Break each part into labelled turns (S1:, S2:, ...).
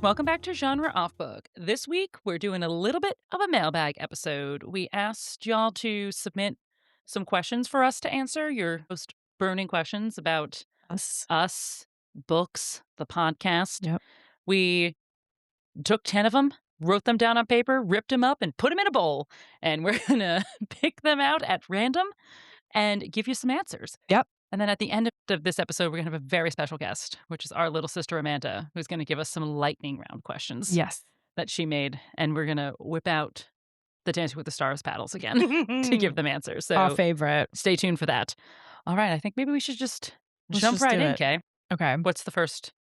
S1: Welcome back to Genre Off Book. This week, we're doing a little bit of a mailbag episode. We asked y'all to submit some questions for us to answer, your most burning questions about us, books, the podcast.
S2: Yep.
S1: We took 10 of them, wrote them down on paper, ripped them up, and put them in a bowl. And we're going to pick them out at random and give you some answers.
S2: Yep.
S1: And then at the end of this episode, we're going to have a very special guest, which is our little sister Amanda, who's going to give us some lightning round questions
S2: Yes.
S1: that she made. And we're going to whip out the Dancing with the Stars paddles again to give them answers. So
S2: Our favorite.
S1: stay tuned for that. All right. I think maybe we should just jump
S2: just
S1: right
S2: do
S1: in,
S2: it.
S1: Kay.
S2: Okay.
S1: What's the first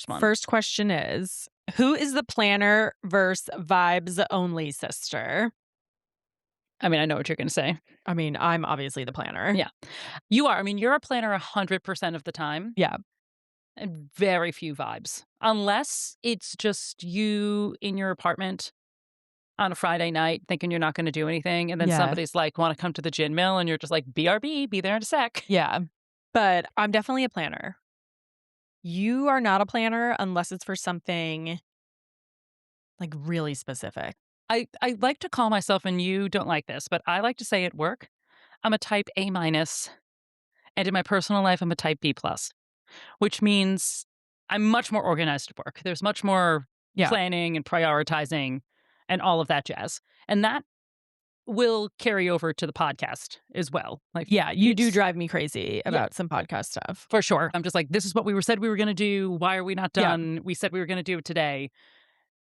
S1: one?
S2: First question is, who is the planner versus vibes only sister?
S1: I mean, I know what you're going to say.
S2: I mean, I'm obviously the planner.
S1: Yeah. You are. I mean, you're a planner 100% of the time.
S2: Yeah.
S1: And very few vibes. Unless it's just you in your apartment on a Friday night thinking you're not going to do anything. And then
S2: Yeah.
S1: somebody's like, want to come to the gin mill? And you're just like, BRB, be there in a sec.
S2: Yeah. But I'm definitely a planner. You are not a planner unless it's for something like really specific.
S1: I like to call myself, and you don't like this, but I like to say at work, I'm a type A-. And in my personal life, I'm a type B+, which means I'm much more organized at work. There's much more planning and prioritizing and all of that jazz. And that will carry over to the podcast as well. Like,
S2: yeah, you do drive me crazy about some podcast stuff.
S1: For sure. I'm just like, this is what we said we were going to do. Why are we not done? We said we were going to do it today.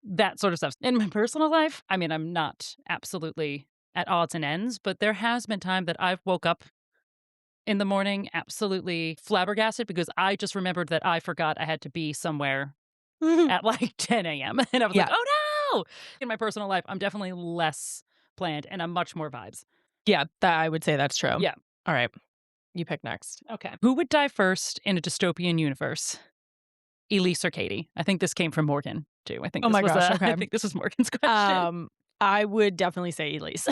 S1: That sort of stuff. In my personal life, I mean, I'm not absolutely at odds and ends, but there has been time that I've woke up in the morning absolutely flabbergasted because I just remembered that I forgot I had to be somewhere at like 10 a.m. And I was like, oh no! In my personal life, I'm definitely less planned and I'm much more vibes.
S2: Yeah, I would say that's true.
S1: Yeah.
S2: All right. You pick next.
S1: Okay. Who would die first in a dystopian universe? Elise or Katie? I think this came from Morgan, too. I think I think this was Morgan's question.
S2: I would definitely say Elise.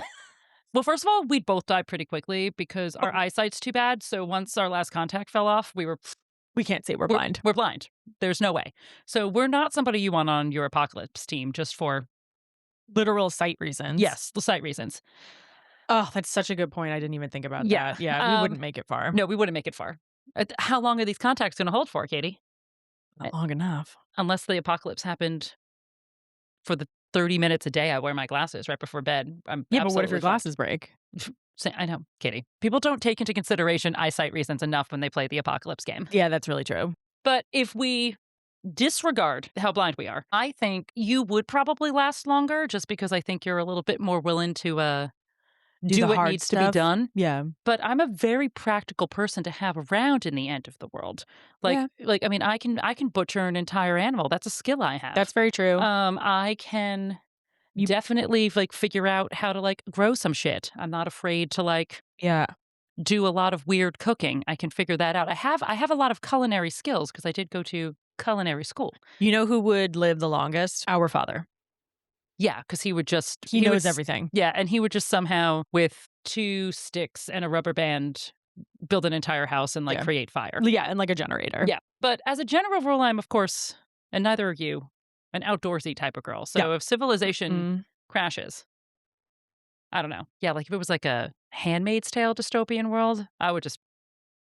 S1: Well, first of all, we'd both die pretty quickly because our eyesight's too bad. So once our last contact fell off,
S2: we can't say we're blind.
S1: We're blind. There's no way. So we're not somebody you want on your apocalypse team just for
S2: literal sight reasons.
S1: Yes, the sight reasons.
S2: Oh, that's such a good point. I didn't even think about that. Yeah, we wouldn't make it far.
S1: No, we wouldn't make it far. How long are these contacts going to hold for, Katie?
S2: Not long enough.
S1: Unless the apocalypse happened for the 30 minutes a day I wear my glasses right before bed. But
S2: what if your glasses break?
S1: I know, Katie. People don't take into consideration eyesight reasons enough when they play the apocalypse game.
S2: Yeah, that's really true.
S1: But if we disregard how blind we are, I think you would probably last longer just because I think you're a little bit more willing to do what needs to be done.
S2: Yeah.
S1: But I'm a very practical person to have around in the end of the world. I mean, I can butcher an entire animal. That's a skill I have.
S2: That's very true.
S1: I can definitely figure out how to grow some shit. I'm not afraid to do a lot of weird cooking. I can figure that out. I have a lot of culinary skills because I did go to culinary school.
S2: You know who would live the longest? Our father.
S1: Yeah, because he
S2: knows everything.
S1: Yeah, and he would just somehow, with 2 sticks and a rubber band, build an entire house and create fire.
S2: Yeah, and a generator.
S1: Yeah, but as a general rule, I'm, of course, and neither are you, an outdoorsy type of girl. So if civilization crashes, I don't know. Yeah, if it was a Handmaid's Tale dystopian world, I would just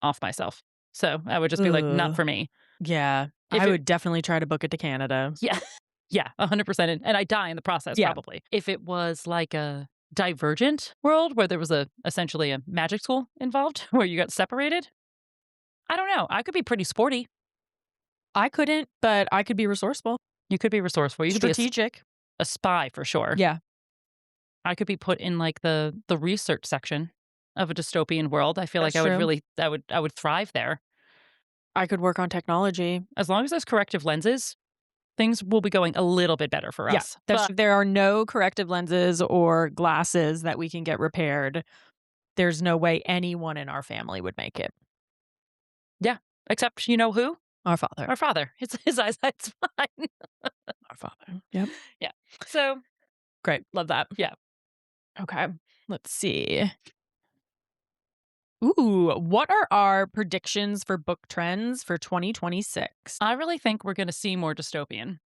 S1: off myself. So I would just be not for me.
S2: Yeah, I would definitely try to book it to Canada.
S1: Yeah. Yeah, 100%. And I die in the process, probably. If it was a Divergent world where there was essentially a magic school involved where you got separated, I don't know. I could be pretty sporty.
S2: I couldn't, but I could be resourceful.
S1: You could be resourceful. You
S2: strategic.
S1: Could be a spy for sure.
S2: Yeah.
S1: I could be put in the research section of a dystopian world. I feel
S2: That's
S1: I would
S2: true.
S1: really, I would thrive there.
S2: I could work on technology.
S1: As long as there's corrective lenses, things will be going a little bit better for us.
S2: There are no corrective lenses or glasses that we can get repaired. There's no way anyone in our family would make it.
S1: Yeah, except you know who?
S2: Our father.
S1: Our father. His eyesight's fine.
S2: Our father. Yep.
S1: Yeah. So
S2: great. Love that.
S1: Yeah.
S2: Okay. Let's see. Ooh, what are our predictions for book trends for 2026?
S1: I really think we're going to see more dystopian.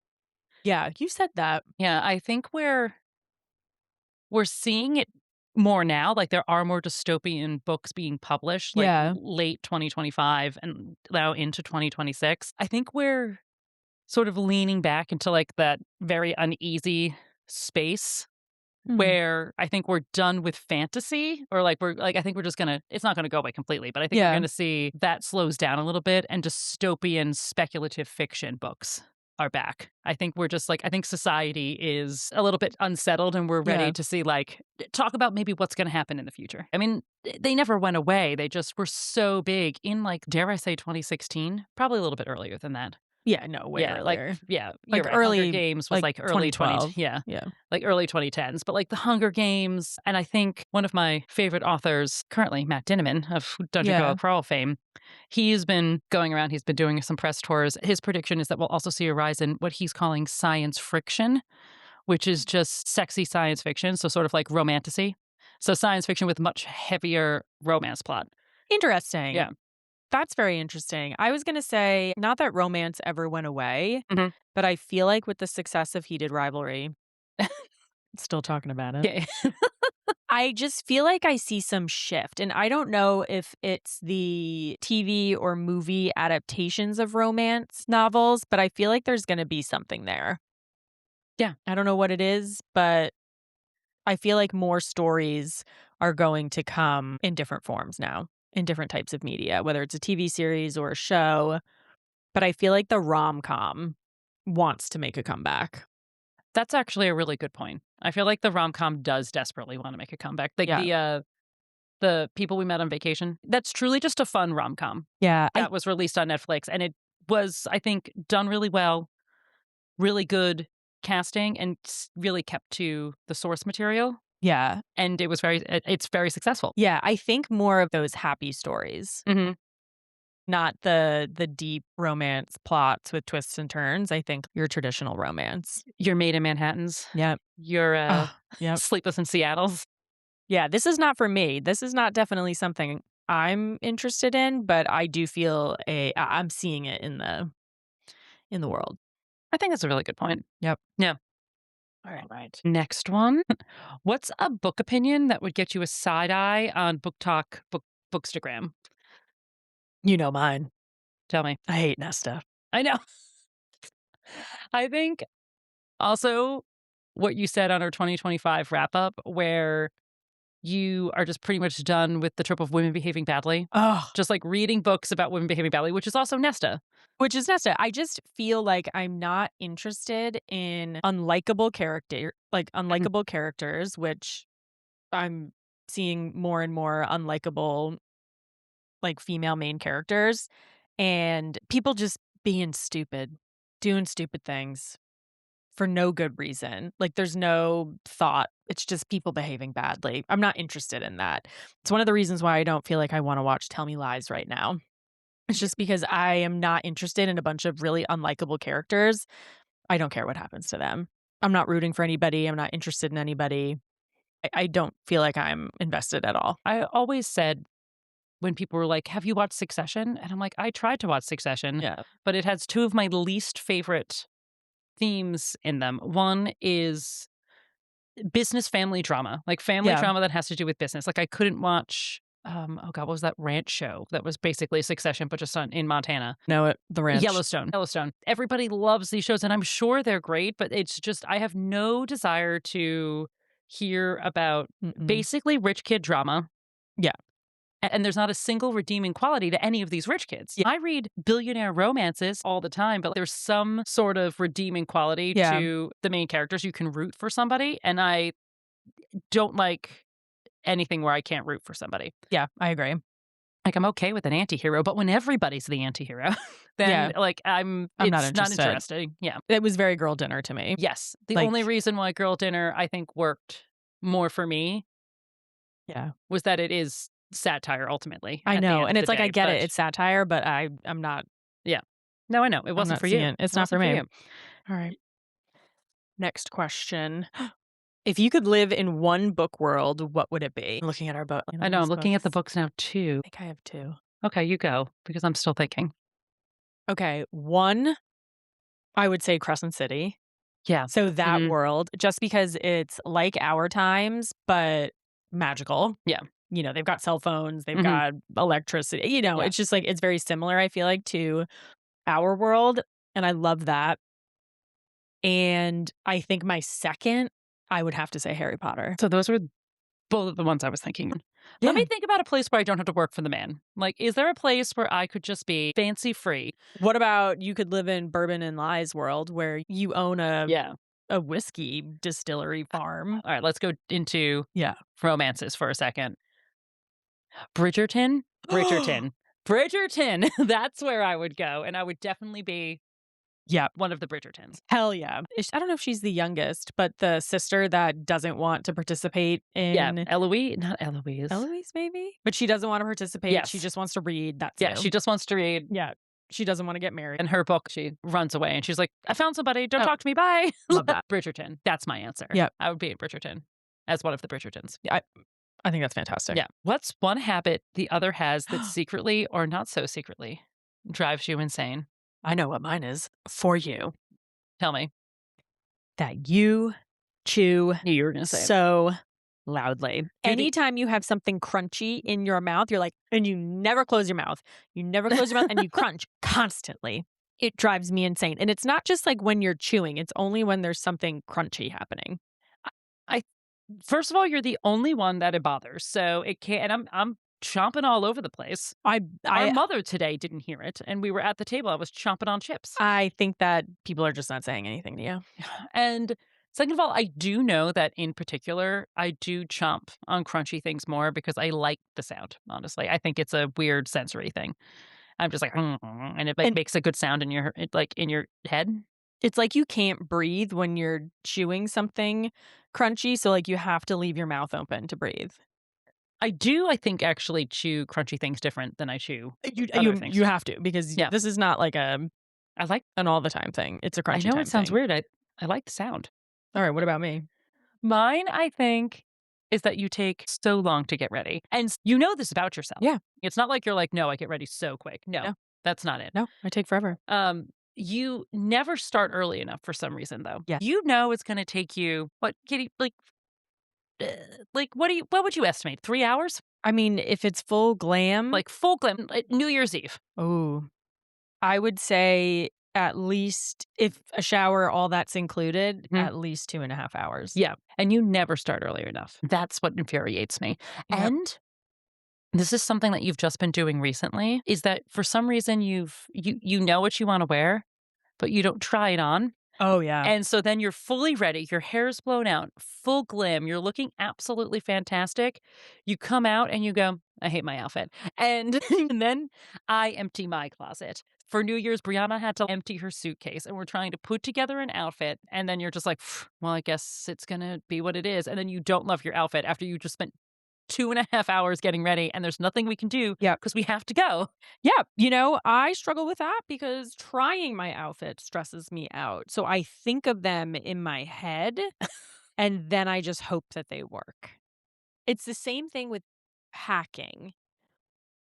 S2: Yeah, you said that.
S1: Yeah, I think we're seeing it more now, like, there are more dystopian books being published, like,
S2: Yeah.
S1: late 2025 and now into 2026. I think we're sort of leaning back into, like, that very uneasy space
S2: Hmm.
S1: where I think we're done with fantasy or, like, we're like, I think we're just gonna it's not gonna go away completely, but I think we're
S2: Yeah.
S1: gonna see that slows down a little bit and dystopian speculative fiction books are back. I think we're just, like I think society is a little bit unsettled and we're ready
S2: Yeah.
S1: to see, like talk about maybe what's gonna happen in the future. I mean, they never went away, they just were so big in, like, dare I say 2016? Probably a little bit earlier than that.
S2: Yeah, no, way
S1: Yeah, like,
S2: earlier.
S1: yeah, you're
S2: Like
S1: right. Hunger
S2: early
S1: Games was
S2: like
S1: like early 20
S2: 2012.
S1: yeah,
S2: Yeah.
S1: like early 2010s. But like the Hunger Games, and I think one of my favorite authors currently, Matt Dinniman of Dungeon Crawl
S2: Yeah.
S1: Crawl fame, he's been going around, he's been doing some press tours. His prediction is that we'll also see a rise in what he's calling science friction, which is just sexy science fiction, so sort of like romantasy. So science fiction with much heavier romance plot.
S2: Interesting.
S1: Yeah.
S2: That's very interesting. I was gonna say, not that romance ever went away,
S1: Mhm.
S2: but I feel like with the success of Heated Rivalry, still talking about it.
S1: Yeah.
S2: I just feel like I see some shift, and I don't know if it's the TV or movie adaptations of romance novels, but I feel like there's gonna be something there.
S1: Yeah.
S2: I don't know what it is, but I feel like more stories are going to come in different forms now, in different types of media, whether it's a TV series or a show. But I feel like the rom-com wants to make a comeback.
S1: That's actually a really good point. I feel like the rom-com does desperately wanna make a comeback. Like
S2: Yeah.
S1: the People We Met on Vacation, that's truly just a fun rom-com
S2: Yeah,
S1: that was released on Netflix, and it was, I think, done really well, really good casting, and really kept to the source material,
S2: yeah.
S1: and it's very successful.
S2: Yeah, I think more of those happy stories,
S1: Mhm.
S2: not the deep romance plots with twists and turns. I think your traditional romance.
S1: Your Maid in Manhattans,
S2: Yep.
S1: your,
S2: Oh, yep.
S1: Sleepless in Seattles.
S2: Yeah, this is not for me. This is not definitely something I'm interested in, but I do feel I'm seeing it in the world.
S1: I think that's a really good point.
S2: Yep.
S1: Yeah. Alright. Next one. What's a book opinion that would get you a side eye on Book Talk, Bookstagram?
S2: You know mine.
S1: Tell me.
S2: I hate Nesta.
S1: I know. I think also what you said on our 2025 wrap up, where you are just pretty much done with the trope of women behaving badly,
S2: Oh,
S1: just like reading books about women behaving badly, which is also Nesta.
S2: which is Nesta. I just feel like I'm not interested in
S1: Mhm.
S2: unlikable characters, which I'm seeing more and more unlikable, like, female main characters, and people just being stupid, doing stupid things for no good reason. Like, there's no thought. It's just people behaving badly. I'm not interested in that. It's one of the reasons why I don't feel like I wanna watch Tell Me Lies right now. It's just because I am not interested in a bunch of really unlikable characters. I don't care what happens to them. I'm not rooting for anybody. I'm not interested in anybody. I don't feel like I'm invested at all.
S1: I always said when people were like, "Have you watched Succession?" And I'm like, "I tried to watch Succession,
S2: Yeah.
S1: but it has two of my least favorite themes in them." One is business family drama, like family
S2: Yeah.
S1: drama that has to do with business. Like I couldn't watch oh god, what was that ranch show that was basically Succession but just in Montana?
S2: Know it. The ranch.
S1: Yellowstone. Yellowstone. Everybody loves these shows and I'm sure they're great, but it's just I have no desire to hear about
S2: Mm-mm.
S1: basically rich kid drama.
S2: Yeah.
S1: And there's not a single redeeming quality to any of these rich kids.
S2: Yeah.
S1: I read billionaire romances all the time, but there's some sort of redeeming quality
S2: Yeah.
S1: to the main characters. You can root for somebody, and I don't like anything where I can't root for somebody.
S2: Yeah. I agree.
S1: Like, I'm okay with an antihero, but when everybody's the antihero, then,
S2: Yeah.
S1: like,
S2: I'm not
S1: it's not
S2: interested.
S1: interesting. Yeah.
S2: It was very girl dinner to me.
S1: Yes. The
S2: Like,
S1: only reason why Girl Dinner, I think, worked more for me
S2: yeah.
S1: was that it is satire ultimately
S2: I
S1: at the
S2: know.
S1: end of
S2: And
S1: the
S2: it's like I
S1: day.
S2: get it.
S1: But
S2: It's satire, but I'm not
S1: yeah. No, I know. It
S2: I'm
S1: wasn't
S2: not
S1: for
S2: seeing
S1: you.
S2: it. It's
S1: It
S2: not for
S1: wasn't for
S2: me.
S1: you.
S2: All right. Next question. If you could live in one book world, what would it be? Looking at our book.
S1: I know, I'm looking at the books now too.
S2: I think I have two.
S1: Okay, you go, because I'm still thinking.
S2: Okay. One, I would say Crescent City.
S1: Yeah.
S2: So that
S1: Mhm.
S2: world, just because it's like our times, but magical.
S1: Yeah.
S2: They've got cell phones, they've
S1: Mhm.
S2: got electricity,
S1: Yeah.
S2: it's just like it's very similar, I feel like, to our world. And I love that. And I think my second, I would have to say Harry Potter.
S1: So those were both of the ones I was thinking. Let me
S2: Yeah.
S1: think about a place where I don't have to work for the man. Like, is there a place where I could just be fancy free?
S2: What about you could live in Bourbon and Lies world where you own
S1: Yeah.
S2: a whiskey distillery farm?
S1: All right, let's go into
S2: Yeah.
S1: romances for a second. Bridgerton? Bridgerton. Bridgerton. That's where I would go. And I would definitely be
S2: Yeah.
S1: one of the Bridgertons.
S2: Hell yeah. I don't know if she's the youngest, but the sister that doesn't want to participate
S1: Yeah.
S2: in
S1: Eloise? Not Eloise.
S2: Eloise, maybe? But she doesn't want to participate. She
S1: Yes.
S2: just wants to read. That's
S1: Yeah.
S2: who.
S1: She just wants to read.
S2: Yeah. She doesn't want to get married.
S1: In her book, she runs away and she's like, I found somebody. Don't
S2: Oh,
S1: talk to me. Bye.
S2: love that.
S1: Bridgerton. That's my answer.
S2: Yep.
S1: I would be in Bridgerton as one of the Bridgertons.
S2: I think that's fantastic.
S1: Yeah. What's one habit the other has that secretly or not so secretly drives you insane?
S2: I know what mine is for you.
S1: Tell me.
S2: That you chew
S1: Knew you were going to say it.
S2: so loudly.
S1: the-
S2: Anytime you have something crunchy in your mouth, you're like, and you never close your mouth. You never close your mouth and you crunch constantly. It drives me insane. And it's not just like when you're chewing, it's only when there's something crunchy happening.
S1: I First of all, you're the only one that it bothers. So it can't, and I'm chomping all over the place. Our mother today didn't hear it, and we were at the table. I was chomping on chips.
S2: I think that people are just not saying anything to you.
S1: And second of all, I do know that in particular, I do chomp on crunchy things more because I like the sound, honestly. I think it's a weird sensory thing. I'm just like, and it
S2: And-
S1: makes a good sound in your head.
S2: It's like you can't breathe when you're chewing something crunchy. So, like, you have to leave your mouth open to breathe.
S1: I think, actually chew crunchy things different than I chew
S2: You
S1: other things.
S2: you have to, because
S1: Yeah.
S2: this is not like
S1: I like,
S2: an all the time thing. It's a
S1: I
S2: crunchy
S1: know
S2: time
S1: it sounds
S2: thing.
S1: weird. I like the sound.
S2: All right, what about me?
S1: Mine, I think, is that you take so long to get ready. And you know this about yourself.
S2: Yeah.
S1: It's not like you're like, no, I get ready so quick. No,
S2: No.
S1: that's not it.
S2: No, I take forever.
S1: You never start early enough for some reason, though.
S2: Yes.
S1: You know it's going to take you, what, Kitty, what would you estimate? 3 hours?
S2: I mean, if it's full glam,
S1: Like full glam, like New Year's Eve.
S2: oh, I would say at least, if a shower, all that's included,
S1: Mhm.
S2: at least 2.5 hours.
S1: Yeah. And you never start earlier enough. That's what infuriates me.
S2: Yep.
S1: And this is something that you've just been doing recently, is that for some reason you know what you want to wear, but you don't try it on.
S2: Oh, yeah.
S1: And so then you're fully ready. Your hair's blown out, full glam. You're looking absolutely fantastic. You come out and you go, I hate my outfit. And, and then I empty my closet. For New Year's, Brianna had to empty her suitcase, and we're trying to put together an outfit. And then you're just like, well, I guess it's going to be what it is. And then you don't love your outfit after you just spent 2.5 hours getting ready, and there's nothing we can do because we have to go.
S2: Yeah. I struggle with that because trying my outfit stresses me out. So I think of them in my head and then I just hope that they work. It's the same thing with packing,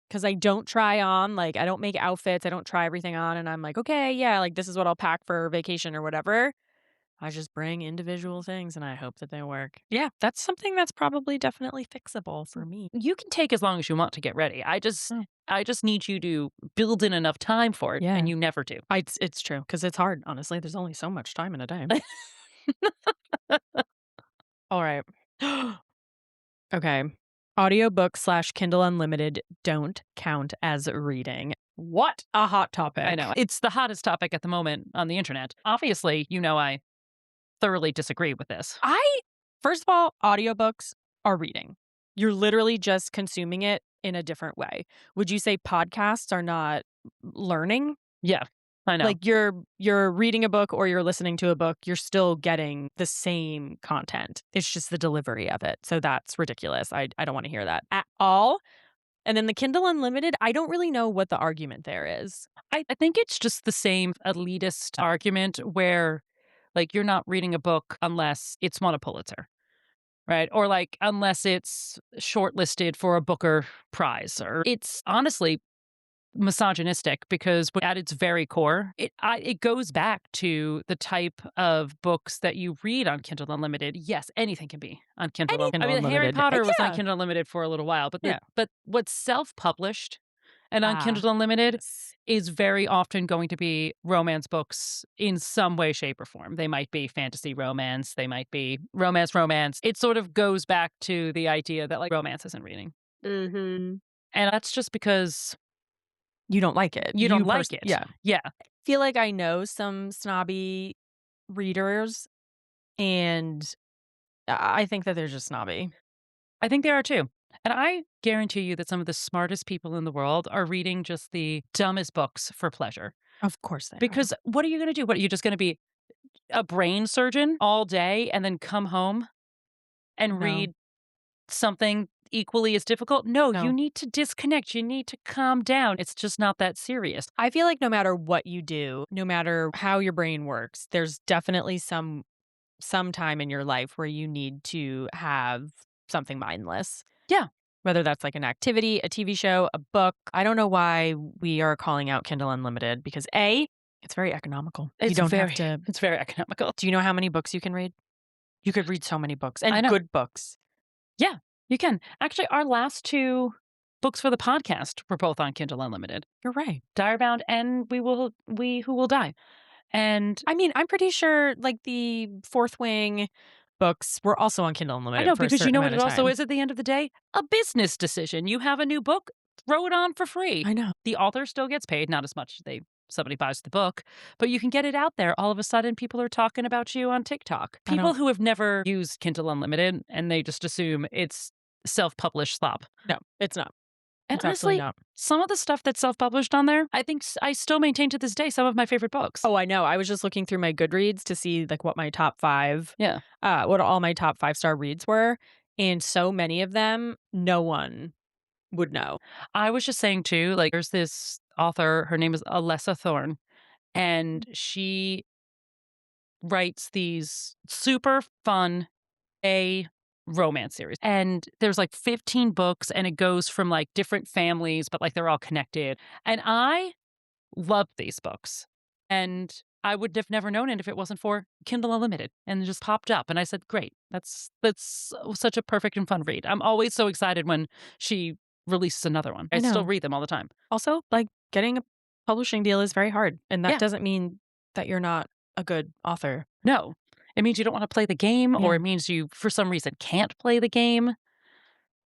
S2: because I don't try on, like, I don't make outfits. I don't try everything on. And I'm like, okay, yeah, like this is what I'll pack for vacation or whatever. I just bring individual things and I hope that they work. Yeah, that's something that's probably definitely fixable for me.
S1: You can take as long as you want to get ready. I just need you to build in enough time for it,
S2: Yeah.
S1: and you never do.
S2: It's true, because it's hard, honestly. There's only so much time in a day. All right. Okay. Audiobook/Kindle Unlimited don't count as reading. What a hot topic.
S1: I know. It's the hottest topic at the moment on the internet. Obviously, I thoroughly disagree with this.
S2: First of all, audiobooks are reading. You're literally just consuming it in a different way. Would you say podcasts are not learning?
S1: Yeah, I know.
S2: Like you're reading a book or you're listening to a book, you're still getting the same content. It's just the delivery of it. So that's ridiculous. I don't want to hear that at all. And then the Kindle Unlimited, I don't really know what the argument there is.
S1: I think it's just the same elitist argument where, like, you're not reading a book unless it's won a Pulitzer, right? Or like unless it's shortlisted for a Booker Prize. Or it's honestly misogynistic because at its very core, it goes back to the type of books that you read on Kindle Unlimited. Yes, anything can be on Kindle.
S2: Any
S1: I
S2: Kindle
S1: mean, Harry
S2: Unlimited.
S1: Potter was on
S2: Yeah.
S1: Kindle Unlimited for a little while, but
S2: Yeah.
S1: but what's self-published and on
S2: Ah,
S1: Kindle Unlimited
S2: yes.
S1: is very often going to be romance books in some way, shape, or form. They might be fantasy romance, they might be romance. It sort of goes back to the idea that like romance isn't reading.
S2: Mhm.
S1: And that's just because
S2: You don't like it.
S1: you don't like it.
S2: Yeah.
S1: Yeah.
S2: Feel like I know some snobby readers, and I think that they're just snobby.
S1: I think there are too. And I guarantee you that some of the smartest people in the world are reading just the dumbest books for pleasure.
S2: Of course they are.
S1: Because what are you going to do? What are you just going to be a brain surgeon all day and then come home and
S2: No.
S1: read something equally as difficult? No, you
S2: No.
S1: need to disconnect. You need to calm down. It's just not that serious.
S2: I feel like no matter what you do, no matter how your brain works, there's definitely some time in your life where you need to have something mindless.
S1: Yeah.
S2: Whether that's like an activity, a TV show, a book. I don't know why we are calling out Kindle Unlimited because A, it's very economical. You don't have to.
S1: it's very economical.
S2: Do you know how many books you can read? You could read so many books
S1: I
S2: and
S1: know.
S2: good books.
S1: Yeah, you can. Actually, our last two books for the podcast were both on Kindle Unlimited.
S2: You're right.
S1: Direbound and We Who Will Die. And
S2: I mean, I'm pretty sure like the Fourth Wing books were also on Kindle
S1: I
S2: Unlimited
S1: know
S2: for a
S1: because you
S2: certain
S1: know what
S2: amount
S1: it
S2: of
S1: also
S2: time.
S1: is at the end of the day? A business decision. You have a new book, throw it on for free.
S2: I know.
S1: The author still gets paid, not as much as somebody buys the book, but you can get it out there. All of a sudden people are talking about you on TikTok.
S2: I
S1: People
S2: don't.
S1: who have never used Kindle Unlimited and they just assume it's self-published slop.
S2: No, it's not.
S1: And
S2: It's absolutely
S1: honestly,
S2: not.
S1: some of the stuff that's self-published on there, I think I still maintain to this day some of my favorite books.
S2: Oh, I know. I was just looking through my Goodreads to see like what my top 5,
S1: Yeah.
S2: what all my top 5-star reads were, and so many of them, no one would know.
S1: I was just saying too, like there's this author, her name is Alessa Thorne, and she writes these super fun a romance series. And there's like 15 books and it goes from like different families, but like they're all connected. And I love these books. And I would have never known it if it wasn't for Kindle Unlimited. And it just popped up. And I said, great. That's such a perfect and fun read. I'm always so excited when she releases another one. I
S2: I
S1: still
S2: know.
S1: read them all the time.
S2: Also, like getting a publishing deal is very hard, and that
S1: Yeah.
S2: doesn't mean that you're not a good author.
S1: No. It means you don't want to play the game, or
S2: Yeah.
S1: it means you, for some reason, can't play the game.
S2: And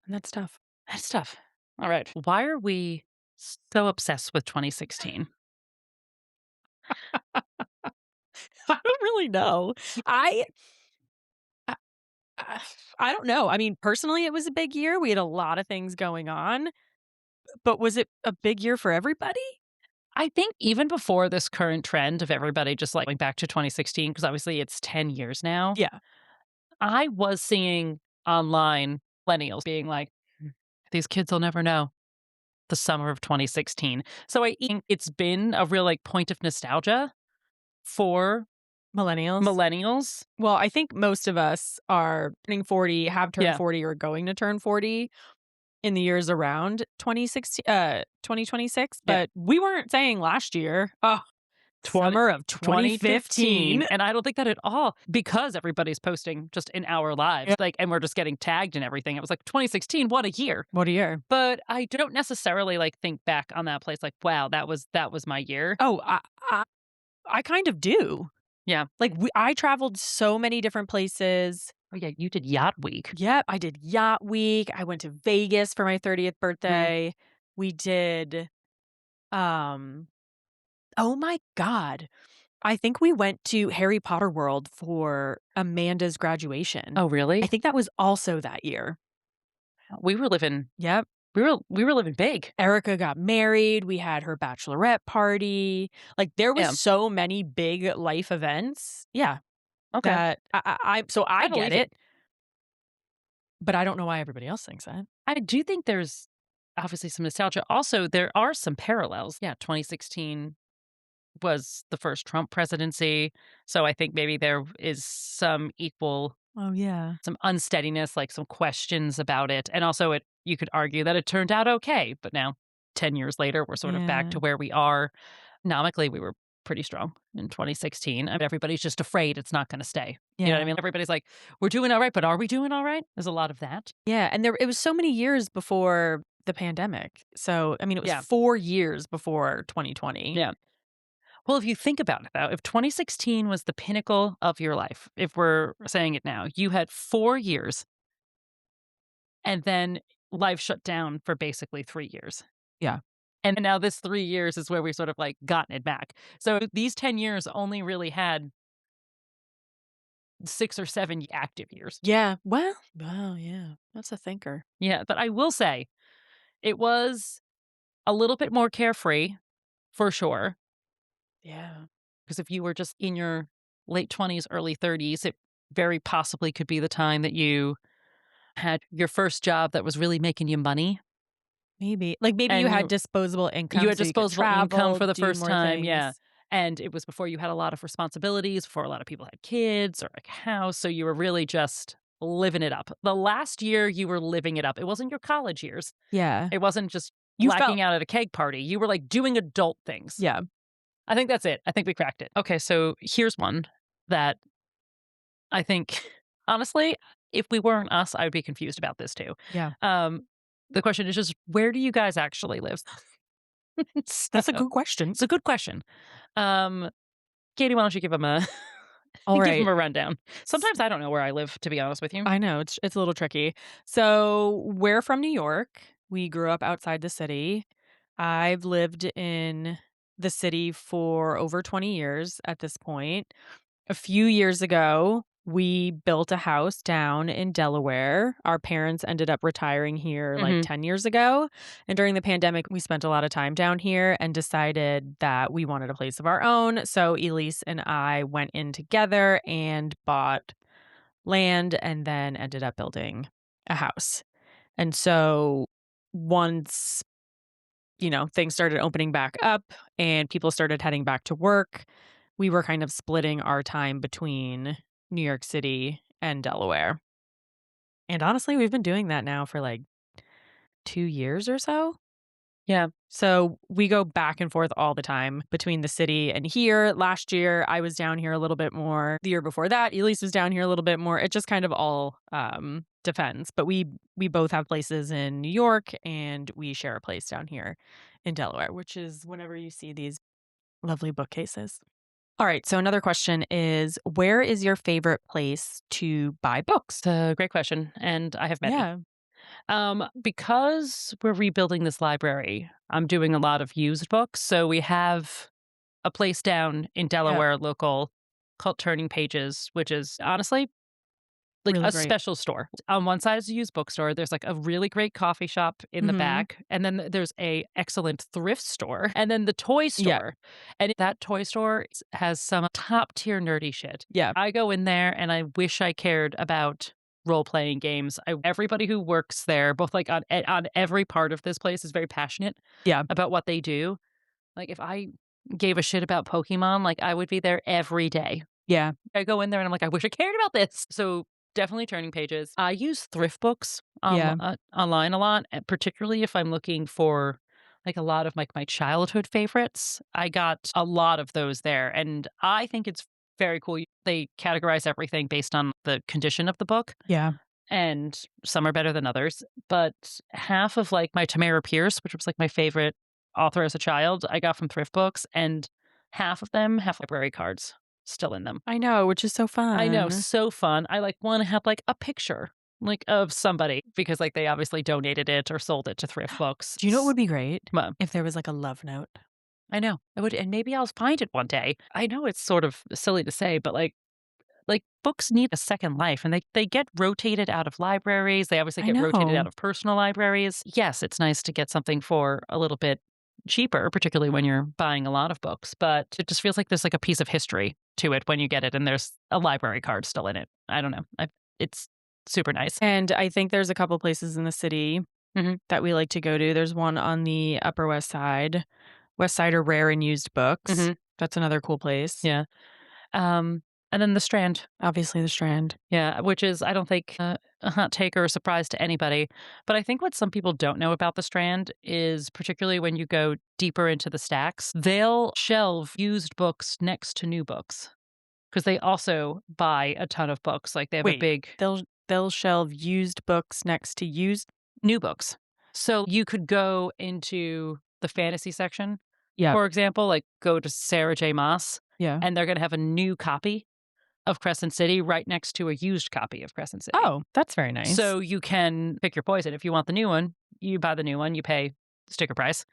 S2: that's tough.
S1: That's tough. All right. Why are we so obsessed with 2016?
S2: I don't really know. I I I don't know. I mean, personally, it was a big year. We had a lot of things going on, but was it a big year for everybody?
S1: I think even before this current trend of everybody just like going back to 2016, because obviously it's 10 years now,
S2: Yeah.
S1: I was seeing online millennials being like, these kids will never know the summer of 2016. So I think it's been a real like point of nostalgia for
S2: Millennials.
S1: millennials.
S2: Well, I think most of us are turning 40, have turned
S1: Yeah.
S2: 40 or going to turn 40 in the years around 2026,
S1: Yeah.
S2: but we weren't saying last year, oh, summer of 2015.
S1: And I don't think that at all because everybody's posting just in our lives,
S2: Yeah.
S1: like, and we're just getting tagged and everything. It was like 2016, what a year.
S2: What a year.
S1: But I don't necessarily like think back on that place like, wow, that was my year.
S2: Oh, I kind of do.
S1: Yeah.
S2: Like I traveled so many different places.
S1: Oh yeah, you did Yacht Week.
S2: Yep, I did Yacht Week. I went to Vegas for my 30th birthday. We did oh my god. I think we went to Harry Potter World for Amanda's graduation.
S1: Oh really?
S2: I think that was also that year.
S1: We were living
S2: Yep.
S1: we were living big.
S2: Erica got married. We had her bachelorette party. Like there was
S1: Yeah.
S2: so many big life events. Yeah.
S1: Okay.
S2: That so I
S1: believe
S2: get it. But I don't know why everybody else thinks that.
S1: I do think there's obviously some nostalgia. Also, there are some parallels. Yeah, 2016 was the first Trump presidency. So I think maybe there is some
S2: Oh yeah.
S1: some unsteadiness, like some questions about it. And also you could argue that it turned out okay, but now 10 years later, we're sort of back
S2: Yeah.
S1: to where we are. Economically, we were pretty strong in 2016. And everybody's just afraid it's not going to stay. You know what I
S2: Yeah.
S1: mean? Everybody's like, we're doing all right, but are we doing all right? There's a lot of that.
S2: Yeah, and it was so many years before the pandemic. So, I mean, it was
S1: Yeah.
S2: 4 years before 2020.
S1: Yeah. Well, if you think about it, though, if 2016 was the pinnacle of your life, if we're saying it now, you had 4 years and then life shut down for basically 3 years.
S2: Yeah.
S1: And now this 3 years is where we sort of like gotten it back. So these 10 years only really had 6 or 7 active years.
S2: Yeah. Well, wow, yeah. That's a thinker.
S1: Yeah. But I will say it was a little bit more carefree for sure.
S2: Yeah.
S1: Because if you were just in your late 20s, early 30s, it very possibly could be the time that you had your first job that was really making you money
S2: Maybe. Like, maybe you
S1: and
S2: had
S1: you
S2: disposable
S1: you
S2: income
S1: had
S2: so you could
S1: disposable income
S2: travel,
S1: for the
S2: do
S1: first
S2: more
S1: time, yeah,
S2: things.
S1: and it was before you had a lot of responsibilities, before a lot of people had kids or like a house, so you were really just living it up. The last year you were living it up. It wasn't your college years.
S2: Yeah.
S1: It wasn't just
S2: You felt
S1: blacking out at a keg party. You were like doing adult things.
S2: Yeah.
S1: I think that's it. I think we cracked it. Okay, so here's one that I think, honestly, if we weren't us, I would be confused about this too.
S2: Yeah.
S1: Um, the question is just where do you guys actually live? So,
S2: That's a good question.
S1: it's a good question. Um, Katie, why don't you give him a
S2: All
S1: give him
S2: right.
S1: a rundown? Sometimes I don't know where I live, to be honest with you.
S2: I know, it's a little tricky. So, we're from New York. We grew up outside the city. I've lived in the city for over 20 years at this point. A few years ago, we built a house down in Delaware. Our parents ended up retiring here like
S1: Hmm.
S2: 10 years ago. And during the pandemic, we spent a lot of time down here and decided that we wanted a place of our own. So Elise and I went in together and bought land and then ended up building a house. And so once, things started opening back up and people started heading back to work, we were kind of splitting our time between New York City and Delaware. And honestly, we've been doing that now for like 2 years or so.
S1: Yeah.
S2: So we go back and forth all the time between the city and here. Last year, I was down here a little bit more. The year before that, Elise was down here a little bit more. It just kind of all depends. But we both have places in New York, and we share a place down here in Delaware, which is whenever you see these lovely bookcases. All right. So another question is, where is your favorite place to buy books?
S1: It's a great question, and I have many.
S2: Yeah.
S1: Because we're rebuilding this library, I'm doing a lot of used books. So we have a place down in
S2: Yeah.
S1: Delaware, local, called Turning Pages, which is honestly like
S2: Really
S1: a
S2: great.
S1: special store. On one side is a used bookstore. There's like a really great coffee shop in the
S2: Hmm.
S1: back, and then there's a excellent thrift store, and then the toy
S2: Yeah.
S1: store. And that toy store has some top tier nerdy shit.
S2: Yeah.
S1: I go in there and I wish I cared about role playing games. Everybody who works there, both like on every part of this place, is very passionate
S2: Yeah.
S1: about what they do. Like if I gave a shit about Pokemon, like I would be there every day.
S2: Yeah.
S1: I go in there and I'm like, I wish I cared about this. So definitely Turning Pages. I use ThriftBooks
S2: Yeah.
S1: online a lot, particularly if I'm looking for like a lot of like my childhood favorites. I got a lot of those there, and I think it's very cool. They categorize everything based on the condition of the book,
S2: Yeah.
S1: and some are better than others. But half of like my Tamara Pierce, which was like my favorite author as a child, I got from ThriftBooks, and half of them have library cards still in them.
S2: I know, which is so
S1: I know,
S2: fun.
S1: so fun. I like want to have like a picture like of somebody because like they obviously donated it or sold it to ThriftBooks.
S2: Do you know what would be great?
S1: Well,
S2: If there was like a love note.
S1: I know. I would, and maybe I'll find it one day. I know it's sort of silly to say, but like books need a second life, and they get rotated out of libraries. They obviously
S2: I
S1: get rotated
S2: know.
S1: out of personal libraries. Yes, it's nice to get something for a little bit cheaper, particularly when you're buying a lot of books, but it just feels like there's like a piece of history to it when you get it and there's a library card still in it. I don't know. It's super nice.
S2: And I think there's a couple places in the city
S1: Mhm.
S2: that we like to go to. There's one on the Upper West Side. West Side are rare and used books.
S1: Mhm.
S2: That's another cool place.
S1: Yeah. Um And then the Strand.
S2: Obviously, the Strand.
S1: Yeah, which is, I don't think, a hot take or a surprise to anybody. But I think what some people don't know about the Strand is, particularly when you go deeper into the stacks, they'll shelve used books next to new books because they also buy a ton of books. Like they have a
S2: Wait,
S1: big
S2: they'll shelve used books next to used.
S1: new books. So you could go into the fantasy section,
S2: Yeah,
S1: for example, like go to Sarah J. Maas,
S2: yeah.
S1: and they're going to have a new copy of Crescent City right next to a used copy of Crescent City.
S2: Oh, that's very nice.
S1: So you can pick your poison. If you want the new one, you buy the new one, you pay sticker price.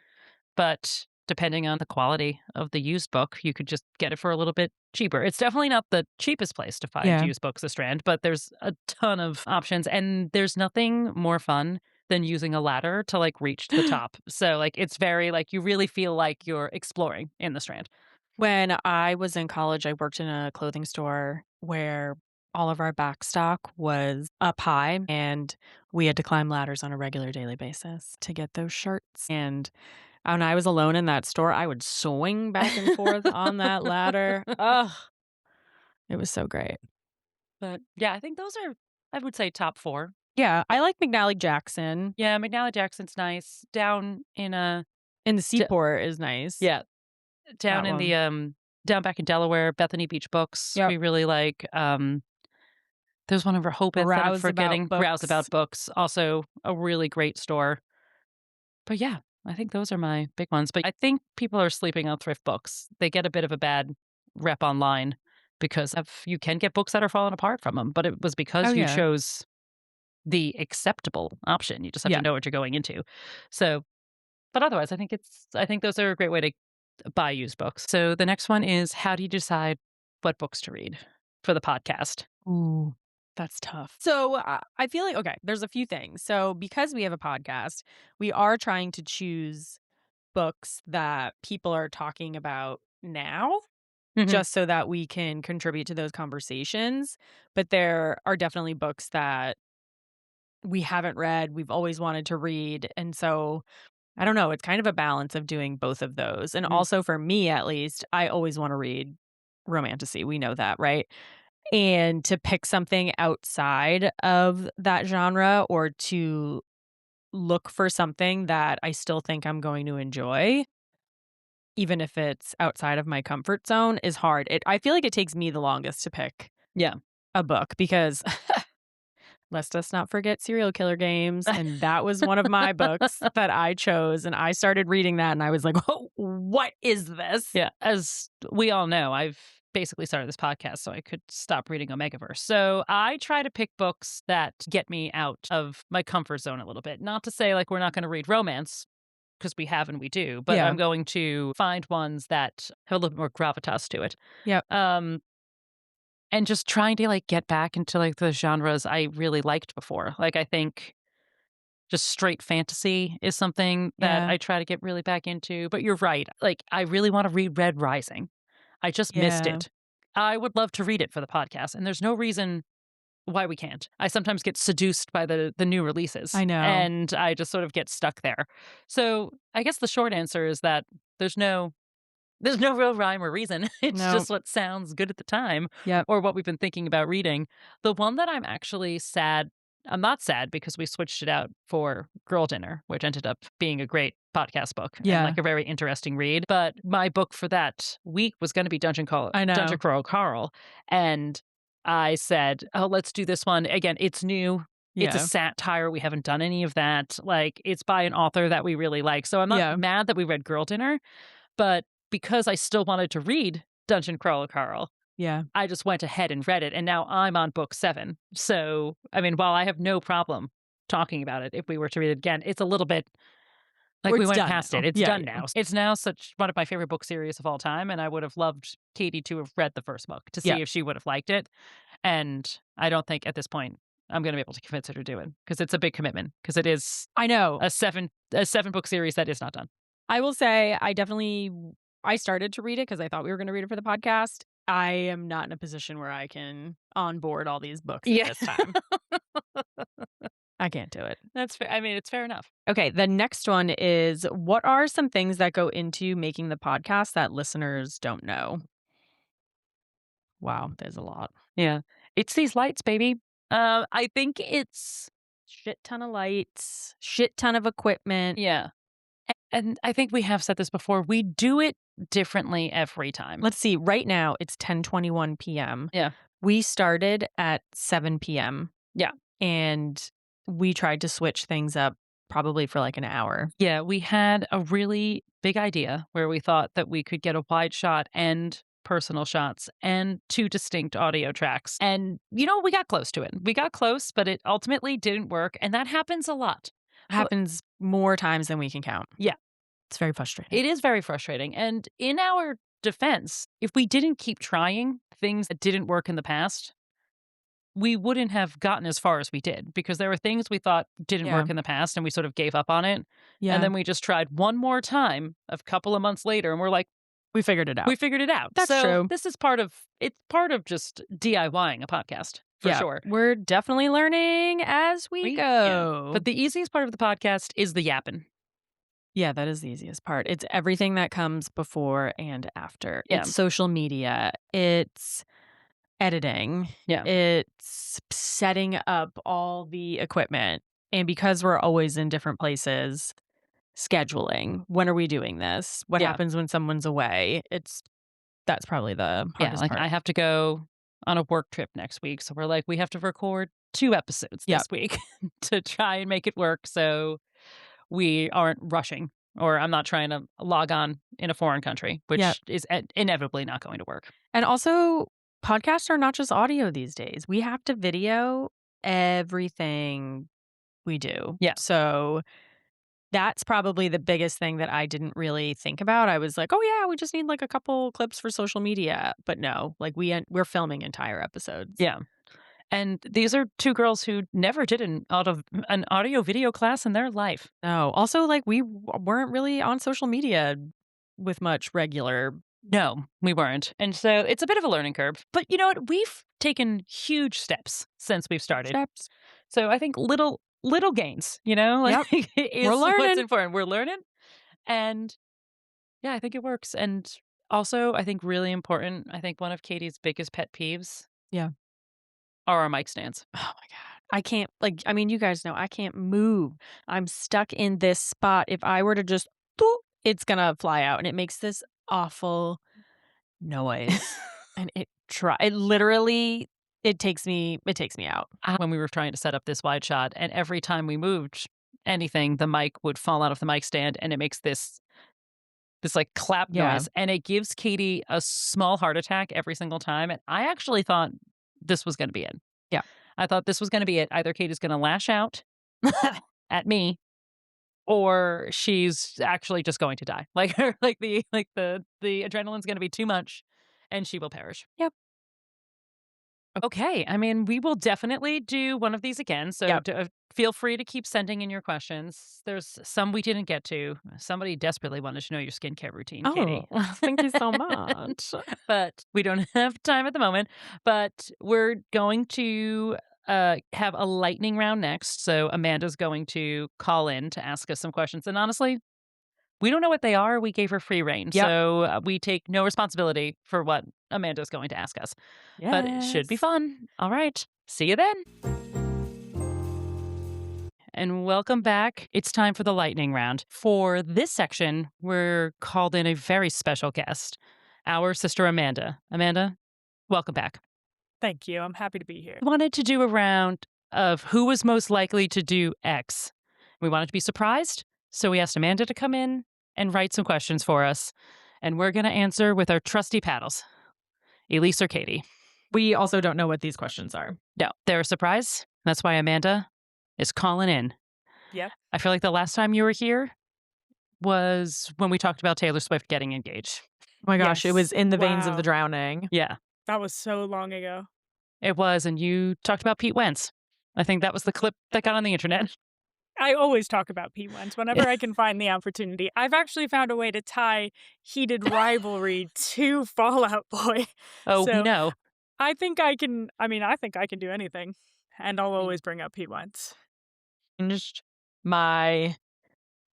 S1: But depending on the quality of the used book, you could just get it for a little bit cheaper. It's definitely not the cheapest place to find
S2: Yeah.
S1: used books, the Strand, but there's a ton of options. And there's nothing more fun than using a ladder to like reach to the top. So like it's very like you really feel like you're exploring in the Strand.
S2: When I was in college, I worked in a clothing store where all of our back stock was up high, and we had to climb ladders on a regular daily basis to get those shirts. And when I was alone in that store, I would swing back and forth on that ladder. Ugh, it was so great.
S1: But yeah, I think those are, I would say, top four.
S2: Yeah, I like McNally Jackson,
S1: Yeah, McNally Jackson's nice. Down in a
S2: and the Seaport is nice.
S1: yeah, down
S2: That
S1: in the
S2: one.
S1: down back in Delaware, Bethany Beach Books.
S2: Yep.
S1: We really like. There's one in Rehoboth that I'm
S2: Rouseabout
S1: forgetting.
S2: Books.
S1: Rouseabout Books, also a really great store. But yeah, I think those are my big ones. But I think people are sleeping on thrift books. They get a bit of a bad rep online because of you can get books that are falling apart from them. But it was
S2: Oh,
S1: because you
S2: yeah.
S1: chose the acceptable option. You just have
S2: Yeah.
S1: to know what you're going into. So, but otherwise, I think those are a great way to buy used books. So the next one is how do you decide what books to read for the podcast?
S2: Ooh, that's tough. So I feel like, okay, there's a few things. So because we have a podcast, we are trying to choose books that people are talking about now,
S1: Mhm.
S2: just so that we can contribute to those conversations. But there are definitely books that we haven't read, we've always wanted to read. And so I don't know, it's kind of a balance of doing both of those. And
S1: Mhm.
S2: also for me, at least, I always want to read romantasy. We know that, right? And to pick something outside of that genre or to look for something that I still think I'm going to enjoy, even if it's outside of my comfort zone, is hard. I feel like it takes me the longest to pick
S1: Yeah.
S2: a book because let's just not forget Serial Killer Games, and that was one of my books that I chose, and I started reading that, and I was like, "Oh, what is this?"
S1: Yeah. As we all know, I've basically started this podcast so I could stop reading Omegaverse. So I try to pick books that get me out of my comfort zone a little bit. Not to say like we're not going to read romance because we have and we do, but
S2: Yeah.
S1: I'm going to find ones that have a little bit more gravitas to it.
S2: Yep.
S1: Um, and just trying to like get back into like the genres I really liked before. Like I think just straight fantasy is something that
S2: Yeah.
S1: I try to get really back into. But you're right. Like I really want to read Red Rising. I just missed
S2: Yeah.
S1: it. I would love to read it for the podcast, and there's no reason why we can't. I sometimes get seduced by the new releases,
S2: I know.
S1: and I just sort of get stuck there. So I guess the short answer is that there's no there's no real rhyme or reason. It's
S2: No.
S1: just what sounds good at the time
S2: Yep.
S1: or what we've been thinking about reading. The one that I'm actually sad I'm not sad because we switched it out for Girl Dinner, which ended up being a great podcast book and
S2: Yeah.
S1: like a very interesting read. But my book for that week was going to be
S2: I
S1: Dungeon
S2: know.
S1: Crawl Carl. And I said, oh, let's do this one. Again, it's new. It's a
S2: Yeah.
S1: satire. We haven't done any of that. Like, it's by an author that we really like. So I'm not
S2: Yeah.
S1: mad that we read Girl Dinner, but because I still wanted to read Dungeon Crawler Carl,
S2: Yeah.
S1: I just went ahead and read it, and now I'm on book 7. So, I mean, while I have no problem talking about it, if we were to read it again, it's a little bit like
S2: Or
S1: we
S2: it's
S1: went
S2: done
S1: past
S2: now.
S1: it. It's
S2: Yeah,
S1: done
S2: yeah.
S1: now. It's now such one of my favorite book series of all time, and I would have loved Katie to have read the first book to
S2: Yeah.
S1: see if she would have liked it. And I don't think at this point I'm going to be able to convince her to do it because it's a big commitment because it is
S2: I know.
S1: a 7 book series that is not done.
S2: I will say I started to read it because I thought we were gonna read it for the podcast. I am not in a position where I can onboard all these books at
S1: Yeah.
S2: this time. I can't do it.
S1: That's fair. I mean, it's fair enough.
S2: Okay, the next one is, what are some things that go into making the podcast that listeners don't know? Wow, there's a lot.
S1: Yeah. It's these lights, baby. I think it's
S2: Shit ton of lights, shit ton of equipment.
S1: yeah. And I think we have said this before. We do it differently every time.
S2: Let's see, right now it's 10:21 PM.
S1: Yeah.
S2: We started at 7 PM,
S1: Yeah.
S2: and we tried to switch things up probably for like an hour.
S1: Yeah. We had a really big idea where we thought that we could get a wide shot and personal shots and two distinct audio tracks. And, we got close to it. We got close, but it ultimately didn't work. And that happens a lot. But
S2: Happens more times than we can count.
S1: yeah,
S2: It's very frustrating.
S1: it is very frustrating. And in our defense, if we didn't keep trying things that didn't work in the past, we wouldn't have gotten as far as we did because there were things we thought didn't
S2: Yeah.
S1: work in the past and we sort of gave up on it. And
S2: Yeah.
S1: then we just tried one more time a couple of months later and we're like,
S2: We figured it out.
S1: we figured it out.
S2: That's
S1: So
S2: true.
S1: this is it's part of just DIYing a podcast for
S2: Yeah,
S1: sure.
S2: we're definitely learning as we
S1: Yeah.
S2: go.
S1: But the easiest part of the podcast is the yapping.
S2: Yeah, that is the easiest part. It's everything that comes before and after.
S1: Yeah.
S2: It's social media. It's editing.
S1: Yeah.
S2: It's setting up all the equipment. And because we're always in different places, scheduling. When are we doing this? What
S1: Yeah.
S2: happens when someone's away? That's probably the
S1: Yeah,
S2: hardest
S1: like
S2: part.
S1: I have to go on a work trip next week. So we're like, we have to record 2 episodes
S2: Yep.
S1: this week to try and make it work so we aren't rushing or I'm not trying to log on in a foreign country, which
S2: Yep.
S1: is inevitably not going to work.
S2: And also, podcasts are not just audio these days. We have to video everything we do.
S1: Yeah.
S2: So that's probably the biggest thing that I didn't really think about. I was like, "Oh yeah, we just need like a couple clips for social media." But no, like we're filming entire episodes.
S1: Yeah. And these are 2 girls who never did an audio video class in their life.
S2: No. Also, like we weren't really on social media with much regular.
S1: No, we weren't. And so it's a bit of a learning curve. But you know what? We've taken huge steps since we've started.
S2: Steps.
S1: So I think little gains, like is
S2: We're
S1: what's
S2: learning.
S1: important. We're learning. And yeah, I think it works. And also, I think really important, I think one of Katie's biggest pet peeves
S2: Yeah.
S1: are our mic stands.
S2: Oh my god. I can't you guys know I can't move. I'm stuck in this spot. If I were to just boop, it's going to fly out and it makes this awful noise. And it literally it takes me out.
S1: When we were trying to set up this wide shot, and every time we moved anything, the mic would fall out of the mic stand and it makes this like clap
S2: Yeah.
S1: noise. And it gives Katie a small heart attack every single time. And I actually thought this was going to be it.
S2: Yeah.
S1: I thought this was going to be it. Either Katie's going to lash out at me or she's actually just going to die. Like the adrenaline's going to be too much and she will perish.
S2: Yep.
S1: Okay. I mean, we will definitely do one of these again. So
S2: Yep.
S1: feel free to keep sending in your questions. There's some we didn't get to. Somebody desperately wanted to know your skincare routine, Katie.
S2: Oh, thank you so much.
S1: But we don't have time at the moment. But we're going to have a lightning round next. So Amanda's going to call in to ask us some questions. And honestly, we don't know what they are. We gave her free reign.
S2: Yep.
S1: So we take no responsibility for what Amanda's going to ask us. But it should be
S2: Yes.
S1: fun. All right. See you then. And welcome back. It's time for the lightning round. For this section, we're called in a very special guest, our sister Amanda. Amanda, welcome back.
S3: Thank you. I'm happy to be here.
S1: We wanted to do a round of who was most likely to do X. We wanted to be surprised, so we asked Amanda to come in and write some questions for us. And we're going to answer with our trusty paddles. Elise or Katie?
S2: We also don't know what these questions are.
S1: No, they're a surprise. That's why Amanda is calling in.
S3: Yep.
S1: I feel like the last time you were here was when we talked about Taylor Swift getting engaged.
S2: Oh my gosh, it
S3: Yes.
S2: was in the veins of
S3: Wow.
S2: the drowning.
S1: Yeah,
S3: That was so long ago.
S1: it was. And you talked about Pete Wentz. I think that was the clip that got on the internet.
S3: I always talk about Pete Wentz whenever I can find the opportunity. I've actually found a way to tie heated rivalry to Fall Out Boy.
S1: Oh,
S3: So-
S1: no.
S3: I think I can do anything. And I'll always bring up Pete Wentz.
S2: Changed my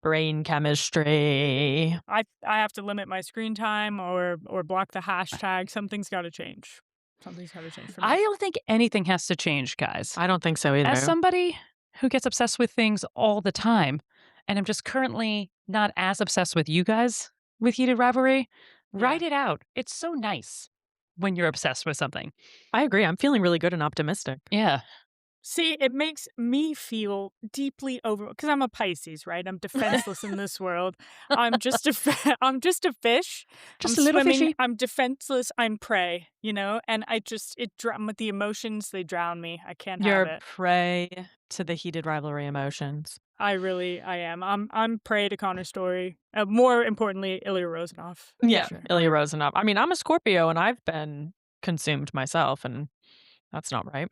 S2: brain chemistry.
S3: I have to limit my screen time or block the hashtag. Something's got to change. Something's got to change for me.
S1: I don't think anything has to change, guys.
S2: I don't think so either.
S1: As somebody who gets obsessed with things all the time, and I'm just currently not as obsessed with you guys with Heated Rivalry, write it out. It's so nice when you're obsessed with something.
S2: I agree. I'm feeling really good and optimistic.
S1: Yeah.
S3: See, it makes me feel deeply because I'm a Pisces, right? I'm defenseless in this world. I'm just a I'm just a fish.
S1: Just
S3: I'm
S1: a little
S3: swimming,
S1: fishy.
S3: I'm defenseless. I'm prey, and with the emotions, they drown me. I can't
S2: You're
S3: have it.
S2: prey to the heated rivalry emotions.
S3: I am. I'm prey to Connor's story. More importantly, Ilya Rozanov.
S2: Yeah,
S3: sure.
S2: Ilya Rozanov. I mean, I'm a Scorpio and I've been consumed myself, and that's not right.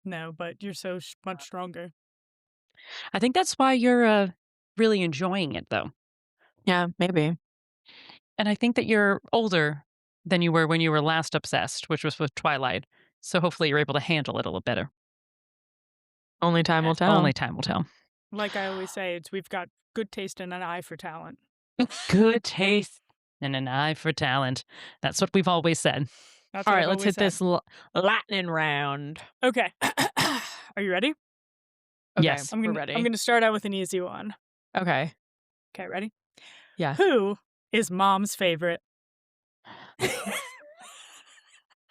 S3: No, but you're so much stronger.
S1: I think that's why you're really enjoying it, though.
S2: Yeah, maybe.
S1: And I think that you're older than you were when you were last obsessed, which was with Twilight. So hopefully you're able to handle it a little better.
S2: Only time will tell.
S1: Only time will tell.
S3: Like I always say, we've got good taste and an eye for talent.
S1: Good taste and an eye for talent. That's what we've always said.
S3: That's
S2: All
S3: what
S2: right,
S3: I've
S2: let's
S3: always
S2: hit
S3: said.
S2: this lightning round.
S3: Okay. Are you ready?
S2: Okay,
S1: Yes.
S2: we're ready.
S3: I'm going to start out with an easy one.
S2: Okay.
S3: Okay, ready?
S2: Yeah.
S3: Who is Mom's favorite?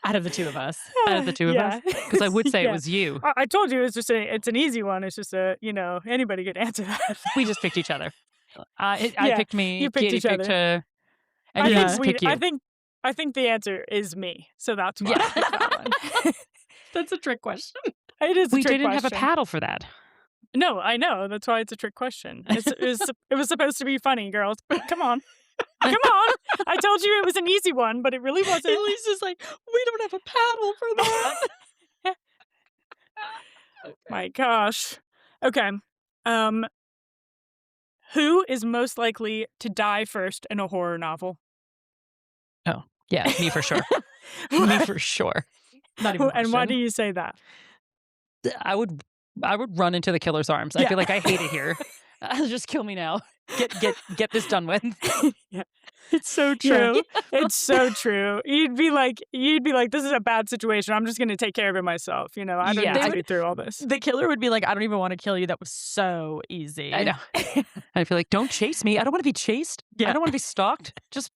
S2: Out of the two of us.
S1: Out of the two of us? Because I would say it was you.
S3: I told you it's an easy one. It's just anybody could answer that.
S1: We just picked each other. I
S3: Yeah,
S1: picked me.
S3: you picked
S1: Katie
S3: each
S1: picked
S3: other.
S1: her. And
S3: I
S1: you
S3: think
S1: just picked you.
S3: I think the answer is me. So that's why I picked that one.
S2: That's a trick question.
S3: It is a
S1: We
S3: trick
S1: didn't have a
S3: question.
S1: paddle for that.
S3: No, I know. That's why it's a trick question. It was supposed to be funny, girls. Come on. Come on. I told you it was an easy one, but it really wasn't.
S2: Ely's just like, we don't have a paddle for that.
S3: My gosh. Okay. Who is most likely to die first in a horror novel?
S1: Yeah, me for sure. Me for sure.
S2: Not even
S3: And why
S2: question.
S3: do you say that?
S1: I would run into the killer's arms. I
S2: Yeah.
S1: feel like I hate it here. Just kill me now. Get this done with.
S3: Yeah.
S2: It's so
S3: Yeah.
S2: true.
S3: It's so true. You'd be like, this is a bad situation. I'm just going to take care of it myself. I don't
S1: Yeah,
S3: need
S1: I
S3: to be through all this.
S2: The killer would be like, I don't even want to kill you. That was so easy.
S1: I know. I feel like, don't chase me. I don't want to be chased.
S2: Yeah.
S1: I don't want to be stalked. Just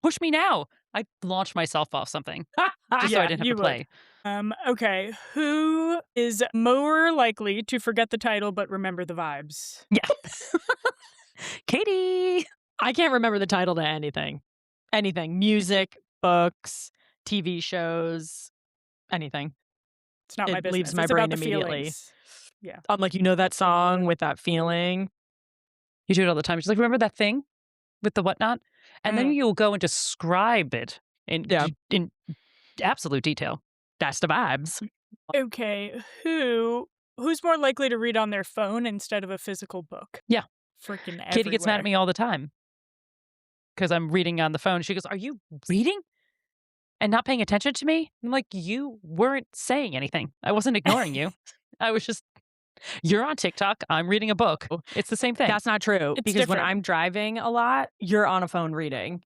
S1: push me now. I launched myself off something just so I didn't have
S3: you
S1: to play.
S3: would. Okay. Who is more likely to forget the title but remember the vibes?
S1: Yeah. Katie.
S2: I can't remember the title to anything. Anything. Music, books, TV shows, anything.
S3: It's not my
S2: It
S3: business.
S2: leaves my
S3: It's about
S2: brain
S3: the
S2: immediately.
S3: feelings. Yeah.
S2: I'm like, that song with that feeling.
S1: You do it all the time. She's like, remember that thing with the whatnot? And then you'll go and describe it in absolute detail.
S2: That's the vibes.
S3: Okay. Who's more likely to read on their phone instead of a physical book?
S1: Yeah.
S3: Freaking everywhere.
S1: Katie gets mad at me all the time because I'm reading on the phone. She goes, are you reading and not paying attention to me? I'm like, you weren't saying anything. I wasn't ignoring you. I was just, you're on TikTok. I'm reading a book. It's the same thing.
S2: That's not true.
S3: It's
S2: because when
S3: different.
S2: I'm driving a lot, you're on a phone reading.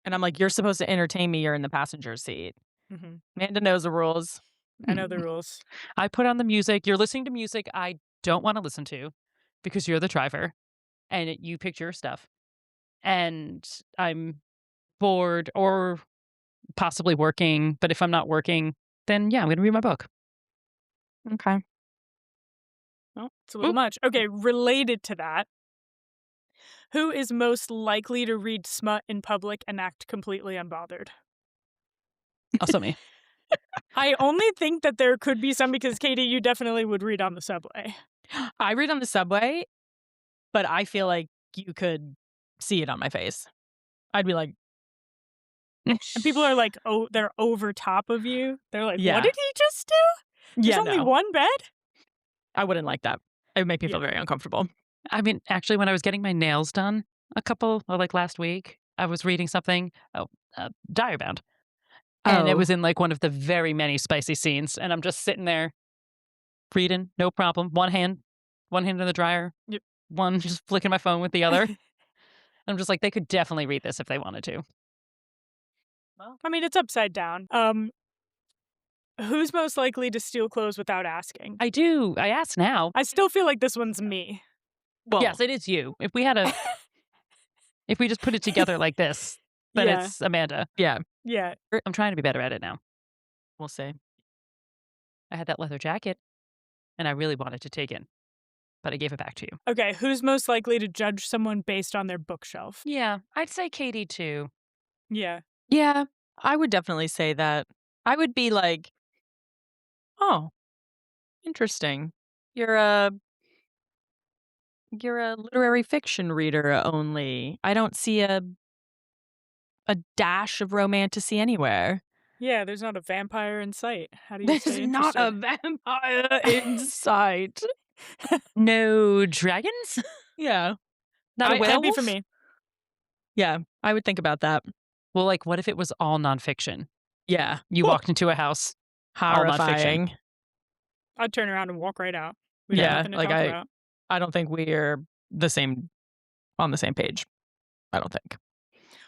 S2: And I'm like, you're supposed to entertain me. You're in the passenger seat.
S3: Mhm.
S2: Amanda knows the rules.
S3: I know the rules.
S1: I put on the music. You're listening to music I don't want to listen to because you're the driver and you picked your stuff. And I'm bored or possibly working. But if I'm not working, then yeah, I'm going to read my book.
S2: Okay.
S3: Well, it's a little much. Okay, related to that, who is most likely to read smut in public and act completely unbothered?
S1: Also me.
S3: I only think that there could be some because, Katie, you definitely would read on the subway.
S2: I read on the subway, but I feel like you could see it on my face. I'd be like,
S3: And people are like, oh, they're over top of you. They're like,
S2: Yeah.
S3: what did he just do? There's only
S2: no.
S3: one bed?
S2: I wouldn't like that. It would make me feel
S3: Yeah.
S2: very uncomfortable.
S1: I mean, actually, when I was getting my nails done last week, I was reading something, Direbound. And it was in like one of the very many spicy scenes. And I'm just sitting there reading, no problem. One hand in the dryer.
S3: Yep.
S1: One just flicking my phone with the other. I'm just like, they could definitely read this if they wanted to. Well.
S3: I mean, it's upside down. Who's most likely to steal clothes without asking?
S1: I do. I ask now.
S3: I still feel like this one's me.
S2: Well,
S1: Yes, it is you. If we had if we just put it together like this, then
S3: Yeah.
S1: it's Amanda.
S2: yeah,
S3: Yeah.
S1: I'm trying to be better at it now.
S2: we'll see.
S1: I had that leather jacket, and I really wanted to take it, but I gave it back to you.
S3: Okay, who's most likely to judge someone based on their bookshelf?
S1: Yeah, I'd say Katie too.
S3: Yeah.
S2: Yeah, I would definitely say that. I would be like, oh, interesting. You're a literary fiction reader only. I don't see a dash of romantasy anywhere.
S3: Yeah, there's not a vampire in sight. How do you
S2: There's
S3: stay
S2: not a
S3: interested?
S2: vampire in sight.
S1: No dragons?
S2: Yeah.
S1: Not a
S3: That'd be
S1: werewolf?
S3: for me.
S2: Yeah, I would think about that.
S1: Well, like, what if it was all nonfiction?
S2: Yeah.
S1: You walked into a house, all nonfiction.
S2: Horrifying.
S3: I'd turn around and walk right out. We'd have
S2: Yeah,
S3: nothing to
S2: like
S3: talk about.
S2: I don't think we're on the same page. I don't think.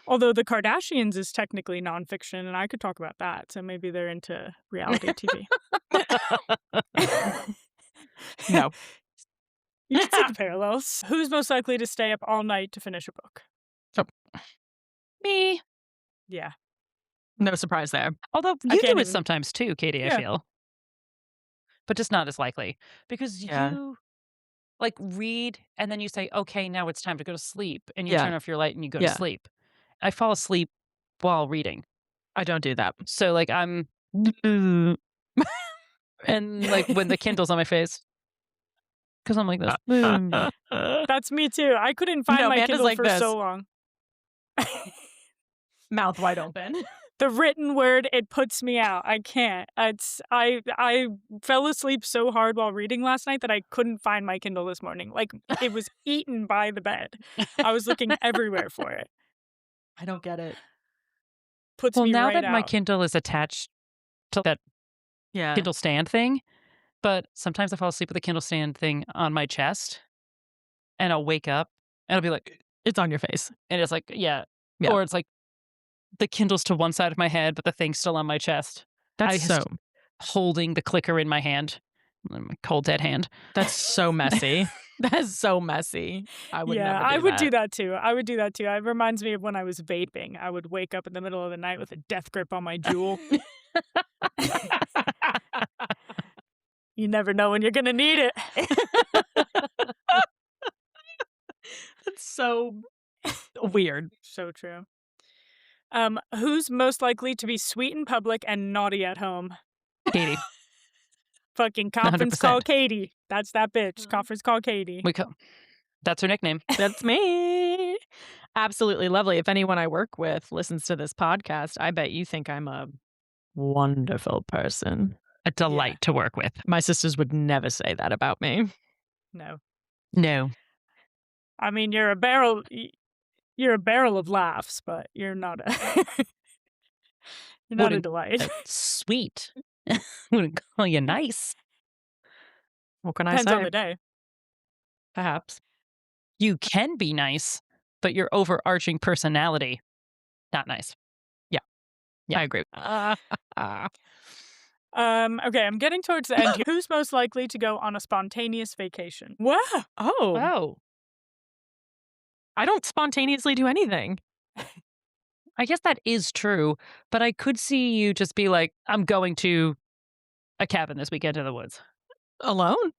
S3: Although the Kardashians is technically nonfiction, and I could talk about that. So maybe they're into reality TV.
S2: No.
S3: You can see the parallels. Who's most likely to stay up all night to finish a book?
S1: Me.
S3: Yeah.
S2: No surprise there.
S1: Although
S3: I
S1: you
S3: can't
S1: do it
S3: even-
S1: sometimes too, Katie, I
S3: Yeah.
S1: feel. But just not as likely. Because
S2: Yeah.
S1: you like read and then you say, okay, now it's time to go to sleep. And you
S2: Yeah.
S1: turn off your light and you go
S2: Yeah.
S1: to sleep. I fall asleep while reading.
S2: I don't do that.
S1: So like I'm and like when the Kindle's on my face. Because I'm like this.
S3: That's me too. I couldn't find
S2: No,
S3: my
S2: Amanda's
S3: Kindle
S2: like
S3: for
S2: this.
S3: so long.
S2: Mouth wide open.
S3: The written word, it puts me out. I can't. I fell asleep so hard while reading last night that I couldn't find my Kindle this morning. Like it was eaten by the bed. I was looking everywhere for it.
S2: I don't get it.
S3: Puts
S1: Well,
S3: me
S1: now
S3: right
S1: that my
S3: out.
S1: Kindle is attached to that
S2: Yeah.
S1: Kindle stand thing, but sometimes I fall asleep with the Kindle stand thing on my chest and I'll wake up and I'll be like,
S2: It's on your face.
S1: and it's like, yeah.
S2: Yeah.
S1: Or it's like the Kindle's to one side of my head, but the thing's still on my chest.
S2: That's
S1: I
S2: so
S1: just- Holding the clicker in my hand, my cold dead hand.
S2: that's so messy. That's so messy. I would
S3: Yeah,
S2: never do
S3: I would
S2: that.
S3: do that too. I would do that too. It reminds me of when I was vaping. I would wake up in the middle of the night with a death grip on my jewel. You never know when you're going to need it.
S2: That's so weird.
S3: So true. Who's most likely to be sweet in public and naughty at home?
S1: Katie,
S3: Fucking conference call
S1: 100%.
S3: Katie. That's that bitch. Conference call Katie.
S1: that's her nickname.
S2: That's me. Absolutely lovely. If anyone I work with listens to this podcast, I bet you think I'm a wonderful person.
S1: A delight to work with.
S2: My sisters would never say that about me.
S3: No.
S1: No.
S3: I mean, you're a barrel of laughs, but you're not a you're not a
S1: Wouldn't-
S3: delight.
S1: Sweet. Wouldn't call you nice.
S2: What can I
S3: Depends
S2: say?
S3: on the day.
S2: Perhaps.
S1: You can be nice, but your overarching personality, not nice. Yeah.
S2: I agree.
S3: Okay, I'm getting towards the end here. Who's most likely to go on a spontaneous vacation? Wow.
S2: Oh,
S1: Oh.
S2: I don't spontaneously do anything.
S1: I guess that is true, but I could see you just be like, I'm going to a cabin this weekend in the woods.
S2: Alone?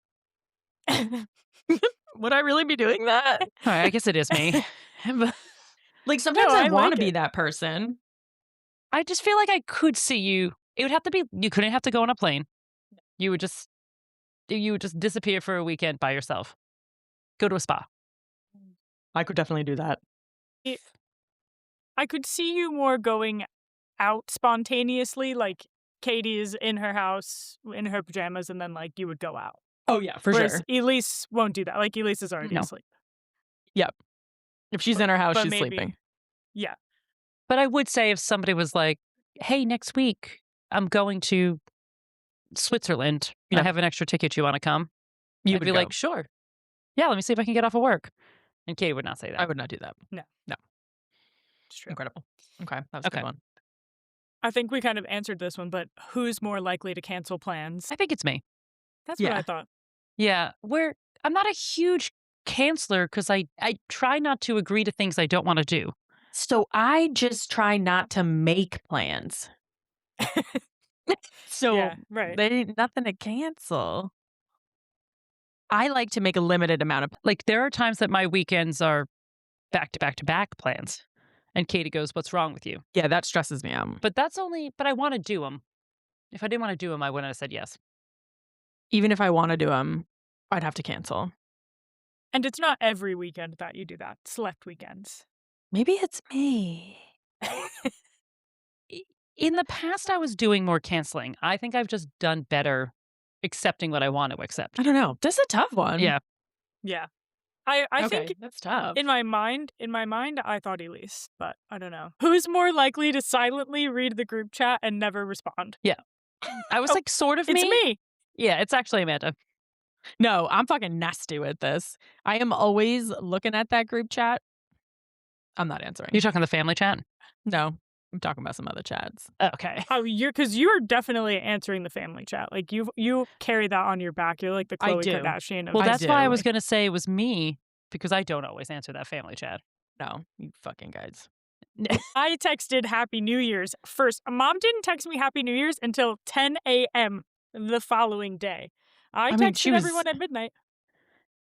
S2: Would I really be doing that?
S1: All right, I guess it is me. But
S2: Like sometimes
S3: No,
S2: I
S3: I
S2: want to
S3: like
S2: be
S3: it.
S2: that person.
S1: I just feel like I could see you. It would have to be, you couldn't have to go on a plane. You would just disappear for a weekend by yourself. Go to a spa.
S2: I could definitely do that.
S3: I could see you more going out spontaneously, like Katie is in her house in her pajamas, and then like you would go out.
S2: Oh yeah, for
S3: Whereas
S2: sure.
S3: Elise won't do that. Like Elise is already
S1: No.
S3: asleep.
S2: If she's in her house,
S3: But
S2: she's
S3: maybe-
S2: sleeping.
S3: Yeah.
S1: But I would say if somebody was like, hey, next week I'm going to Switzerland.
S2: Yeah.
S1: I have an extra ticket. You want to come?
S2: You
S1: I'd
S2: would
S1: be
S2: go.
S1: like, sure. Yeah, let me see if I can get off of work. And Katie would not say that.
S2: I would not do that.
S3: It's true.
S2: Incredible. Okay, that was a
S1: Okay.
S2: good one.
S3: I think we kind of answered this one, but who's more likely to cancel plans?
S1: I think it's me.
S3: That's what I thought.
S1: Yeah, I'm not a huge canceler because I try not to agree to things I don't want to do.
S2: So I just try not to make plans. So
S3: Yeah, right.
S2: there ain't nothing to cancel. I like to make a limited amount of.
S1: Like, there are times that my weekends are back to back to back plans. And Katie goes, "What's wrong with you?"
S2: Yeah, that stresses me out.
S1: But I want to do them. If I didn't want to do them, I wouldn't have said yes.
S2: Even if I want to do them, I'd have to cancel.
S3: And it's not every weekend that you do that. Select weekends.
S2: Maybe it's me.
S1: In the past, I was doing more canceling. I think I've just done better accepting what I want to accept.
S2: I don't know. This is a tough one.
S1: Yeah.
S3: Yeah. I
S2: Okay,
S3: think
S2: that's tough.
S3: in my mind, I thought Elise, but I don't know. Who's more likely to silently read the group chat and never respond?
S1: Yeah. I was like, sort of me.
S3: It's me.
S1: Yeah, it's actually Amanda.
S2: No, I'm fucking nasty with this. I am always looking at that group chat. I'm not answering.
S1: You're talking the family chat?
S2: No, I'm talking about some other chats.
S1: Okay.
S3: Oh, because you're definitely answering the family chat. Like you carry that on your back. You're like the
S2: I
S3: Khloe
S2: do.
S3: Kardashian.
S1: Well,
S2: I
S1: that's why I
S2: do.
S1: was going to say it was me, because I don't always answer that family chat.
S2: No, you fucking guys.
S3: I texted Happy New Year's first. Mom didn't text me Happy New Year's until 10 a.m. the following day. I
S2: mean,
S3: texted
S2: she was
S3: everyone at midnight,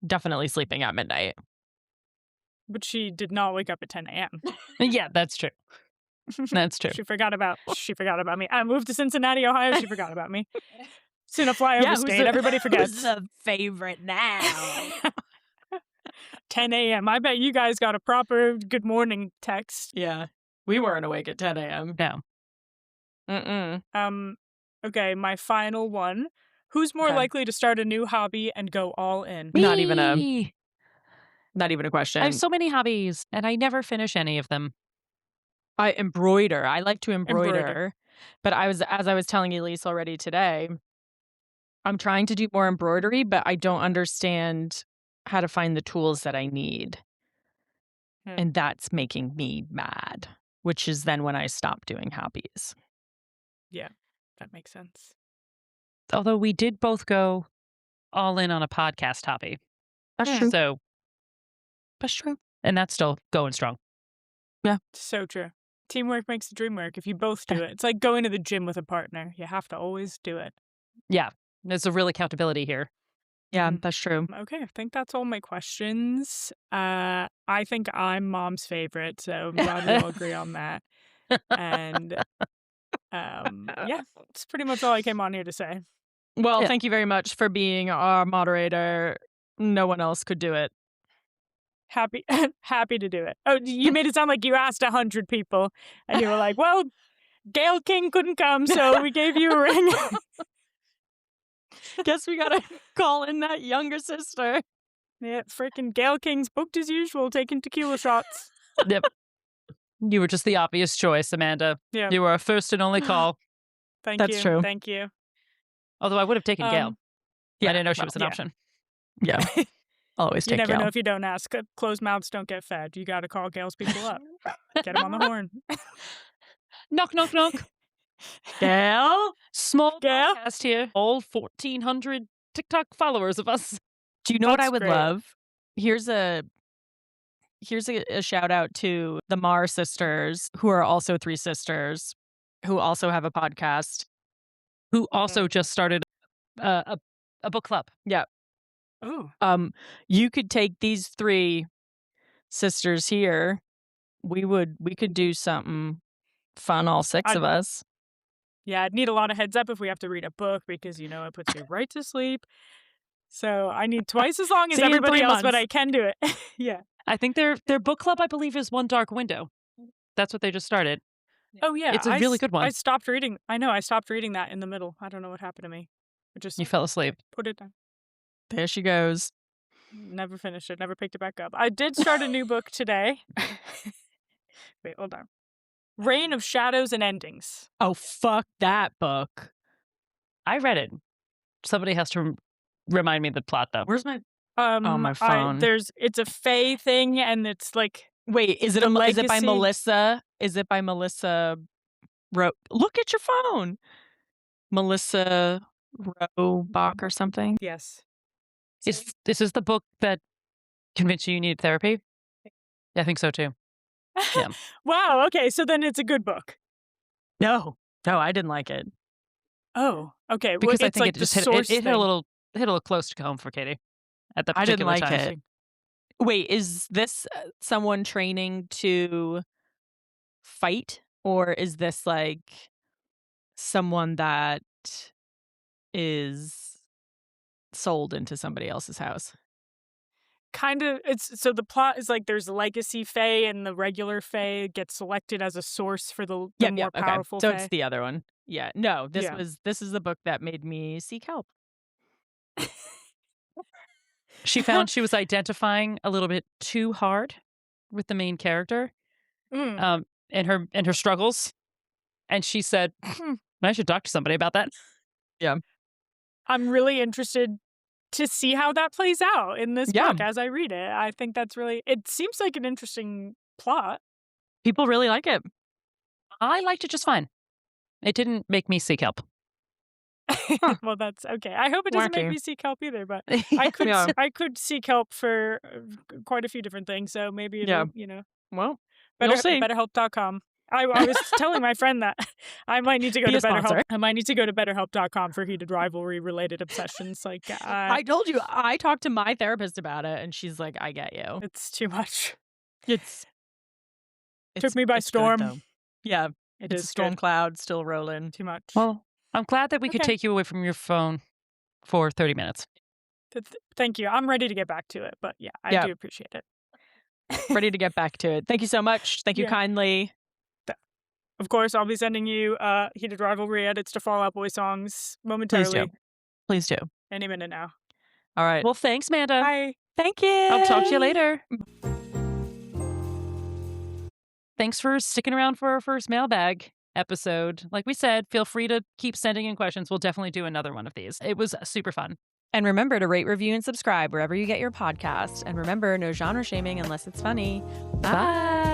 S2: definitely sleeping at midnight.
S3: but she did not wake up at 10 a.m.
S1: Yeah, that's true. That's true.
S3: She forgot about me. I moved to Cincinnati, Ohio. She forgot about me. Soon a flyover state. Everybody forgets.
S2: Who's the favorite now?
S3: 10 a.m. I bet you guys got a proper good morning text.
S2: Yeah, we weren't awake at 10 a.m.
S1: No.
S2: Mm-mm.
S3: Okay, my final one. Who's more
S2: Okay.
S3: likely to start a new hobby and go all in?
S2: Not even a
S1: Me.
S2: question.
S1: I have so many hobbies, and I never finish any of them.
S2: I embroider. I like to embroider.
S3: Embroider.
S2: But as I was telling Elise already today, I'm trying to do more embroidery, but I don't understand how to find the tools that I need. And that's making me mad, which is then when I stop doing hobbies.
S3: Yeah, that makes sense.
S1: Although we did both go all in on a podcast hobby.
S2: That's true.
S1: So,
S2: That's true.
S1: and that's still going strong.
S3: So true. Teamwork makes the dream work. If you both do it, it's like going to the gym with a partner. You have to always do it.
S1: Yeah, there's a real accountability here.
S2: Yeah, that's true.
S3: Okay, I think that's all my questions. I think I'm Mom's favorite, so I'm glad we all agree on that. And yeah, that's pretty much all I came on here to say.
S2: Well,
S1: Yeah.
S2: thank you very much for being our moderator. No one else could do it.
S3: Happy to do it. Oh, you made it sound like you asked 100 people, and you were like, "Well, Gail King couldn't come, so we gave you a ring."
S2: Guess we gotta call in that younger sister.
S3: Yeah, freaking Gail King's booked as usual, taking tequila shots.
S1: Yep. You were just the obvious choice, Amanda.
S3: Yeah,
S1: You were our first and only call.
S3: thank
S2: That's
S3: you.
S2: true.
S3: Thank you.
S1: Although I would have taken Gail.
S2: Yeah,
S1: I didn't know she
S2: well,
S1: was an
S3: yeah.
S1: option.
S2: Yeah. Always
S3: You
S2: take
S3: never
S2: Gail.
S3: know if you don't ask. Closed mouths don't get fed. You got to call Gail's people up. Get them on the horn.
S1: Knock, knock, knock.
S2: Gail?
S1: Small
S3: Gail?
S1: podcast here. All 1,400 TikTok followers of us.
S2: Do you know what I
S3: That's
S2: would
S3: great.
S2: love? Here's a shout out to the Mar sisters, who are also 3 sisters, who also have a podcast.
S1: Who also just started a book club.
S2: Yeah.
S3: Oh,
S2: You could take these 3 sisters here. We could do something fun, all 6 of us.
S3: yeah. I'd need a lot of heads up if we have to read a book because it puts you right to sleep. So I need twice as long as
S2: See you in
S3: everybody
S2: 3
S3: else, but
S2: months.
S3: I can do it. Yeah.
S1: I think their book club, I believe, is One Dark Window. That's what they just started.
S3: Oh yeah,
S1: It's a really good one.
S3: I stopped reading. I know. I stopped reading that in the middle. I don't know what happened to me. I just
S1: You fell asleep.
S3: put it down.
S2: There she goes.
S3: Never finished it. Never picked it back up. I did start a new book today. Wait, hold on. Reign of Shadows and Endings.
S2: Oh, fuck that book.
S1: I read it. Somebody has to remind me the plot, though.
S2: Where's my...
S3: My
S2: phone.
S3: It's a Fae thing, and it's like
S2: Wait, is it
S3: The
S2: is it by
S3: Legacy.
S2: Melissa? Is it by Melissa wrote, look at your phone. Melissa Robach or something.
S3: Yes.
S1: This is the book that convinced you needed therapy? Yeah, I think so too. Yeah.
S3: Wow. Okay. So then it's a good book.
S2: No, I didn't like it.
S3: Oh, okay.
S1: Because
S3: well,
S1: I
S3: it's
S1: think
S3: like
S1: it
S3: the
S1: just hit
S3: source
S1: it hit a
S3: thing.
S1: little close to home for Katie at that
S2: I didn't
S1: particular
S2: like
S1: time.
S2: it. Wait, is this someone training to fight, or is this like someone that is sold into somebody else's house?
S3: Kind of. It's so the plot is like there's a legacy fae, and the regular fae gets selected as a source for the more powerful
S2: So
S3: fae.
S2: it's the other one. Yeah. No, this
S3: Yeah.
S2: is the book that made me seek help.
S1: She found she was identifying a little bit too hard with the main character,
S3: Mm.
S1: and her struggles, and she said, "I should talk to somebody about that."
S2: Yeah.
S3: I'm really interested to see how that plays out in this
S2: Yeah.
S3: book as I read it. I think that's really. It seems like an interesting plot.
S2: People really like it.
S1: I liked it just fine. It didn't make me seek help.
S3: Well, that's okay. I hope it doesn't make
S2: Wacky.
S3: me seek help either, but
S1: I could.
S2: Yeah.
S3: I could seek help for quite a few different things. So maybe it'll,
S2: Well,
S3: better,
S2: we'll see.
S3: BetterHelp.com. I was telling my friend that I might need to go
S2: Be
S3: to
S2: a sponsor.
S3: BetterHelp. I might need to go to BetterHelp.com for heated rivalry related obsessions. Like
S2: I told you, I talked to my therapist about it, and she's like, "I get you.
S3: it's too much.
S2: It's
S3: Took me by
S2: it's good,
S3: storm.
S2: though. Yeah,
S3: It
S2: it's
S3: is
S2: a storm
S3: good.
S2: cloud still rolling.
S3: Too much.
S1: Well, I'm glad that we could
S3: Okay.
S1: take you away from your phone for 30 minutes.
S3: Thank you. I'm ready to get back to it, but yeah, I
S2: Yeah.
S3: do appreciate it.
S2: Ready to get back to it. Thank you so much. Thank you
S3: Yeah.
S2: kindly.
S3: Of course, I'll be sending you heated rivalry edits to Fall Out Boy songs momentarily.
S2: Please do.
S3: Any minute now.
S2: All right.
S1: Well, thanks, Amanda.
S3: Bye.
S2: Thank you.
S1: I'll talk to you later. Thanks for sticking around for our first mailbag episode. Like we said, feel free to keep sending in questions. We'll definitely do another one of these. It was super fun.
S2: And remember to rate, review, and subscribe wherever you get your podcast. And remember, no genre shaming unless it's funny. Bye.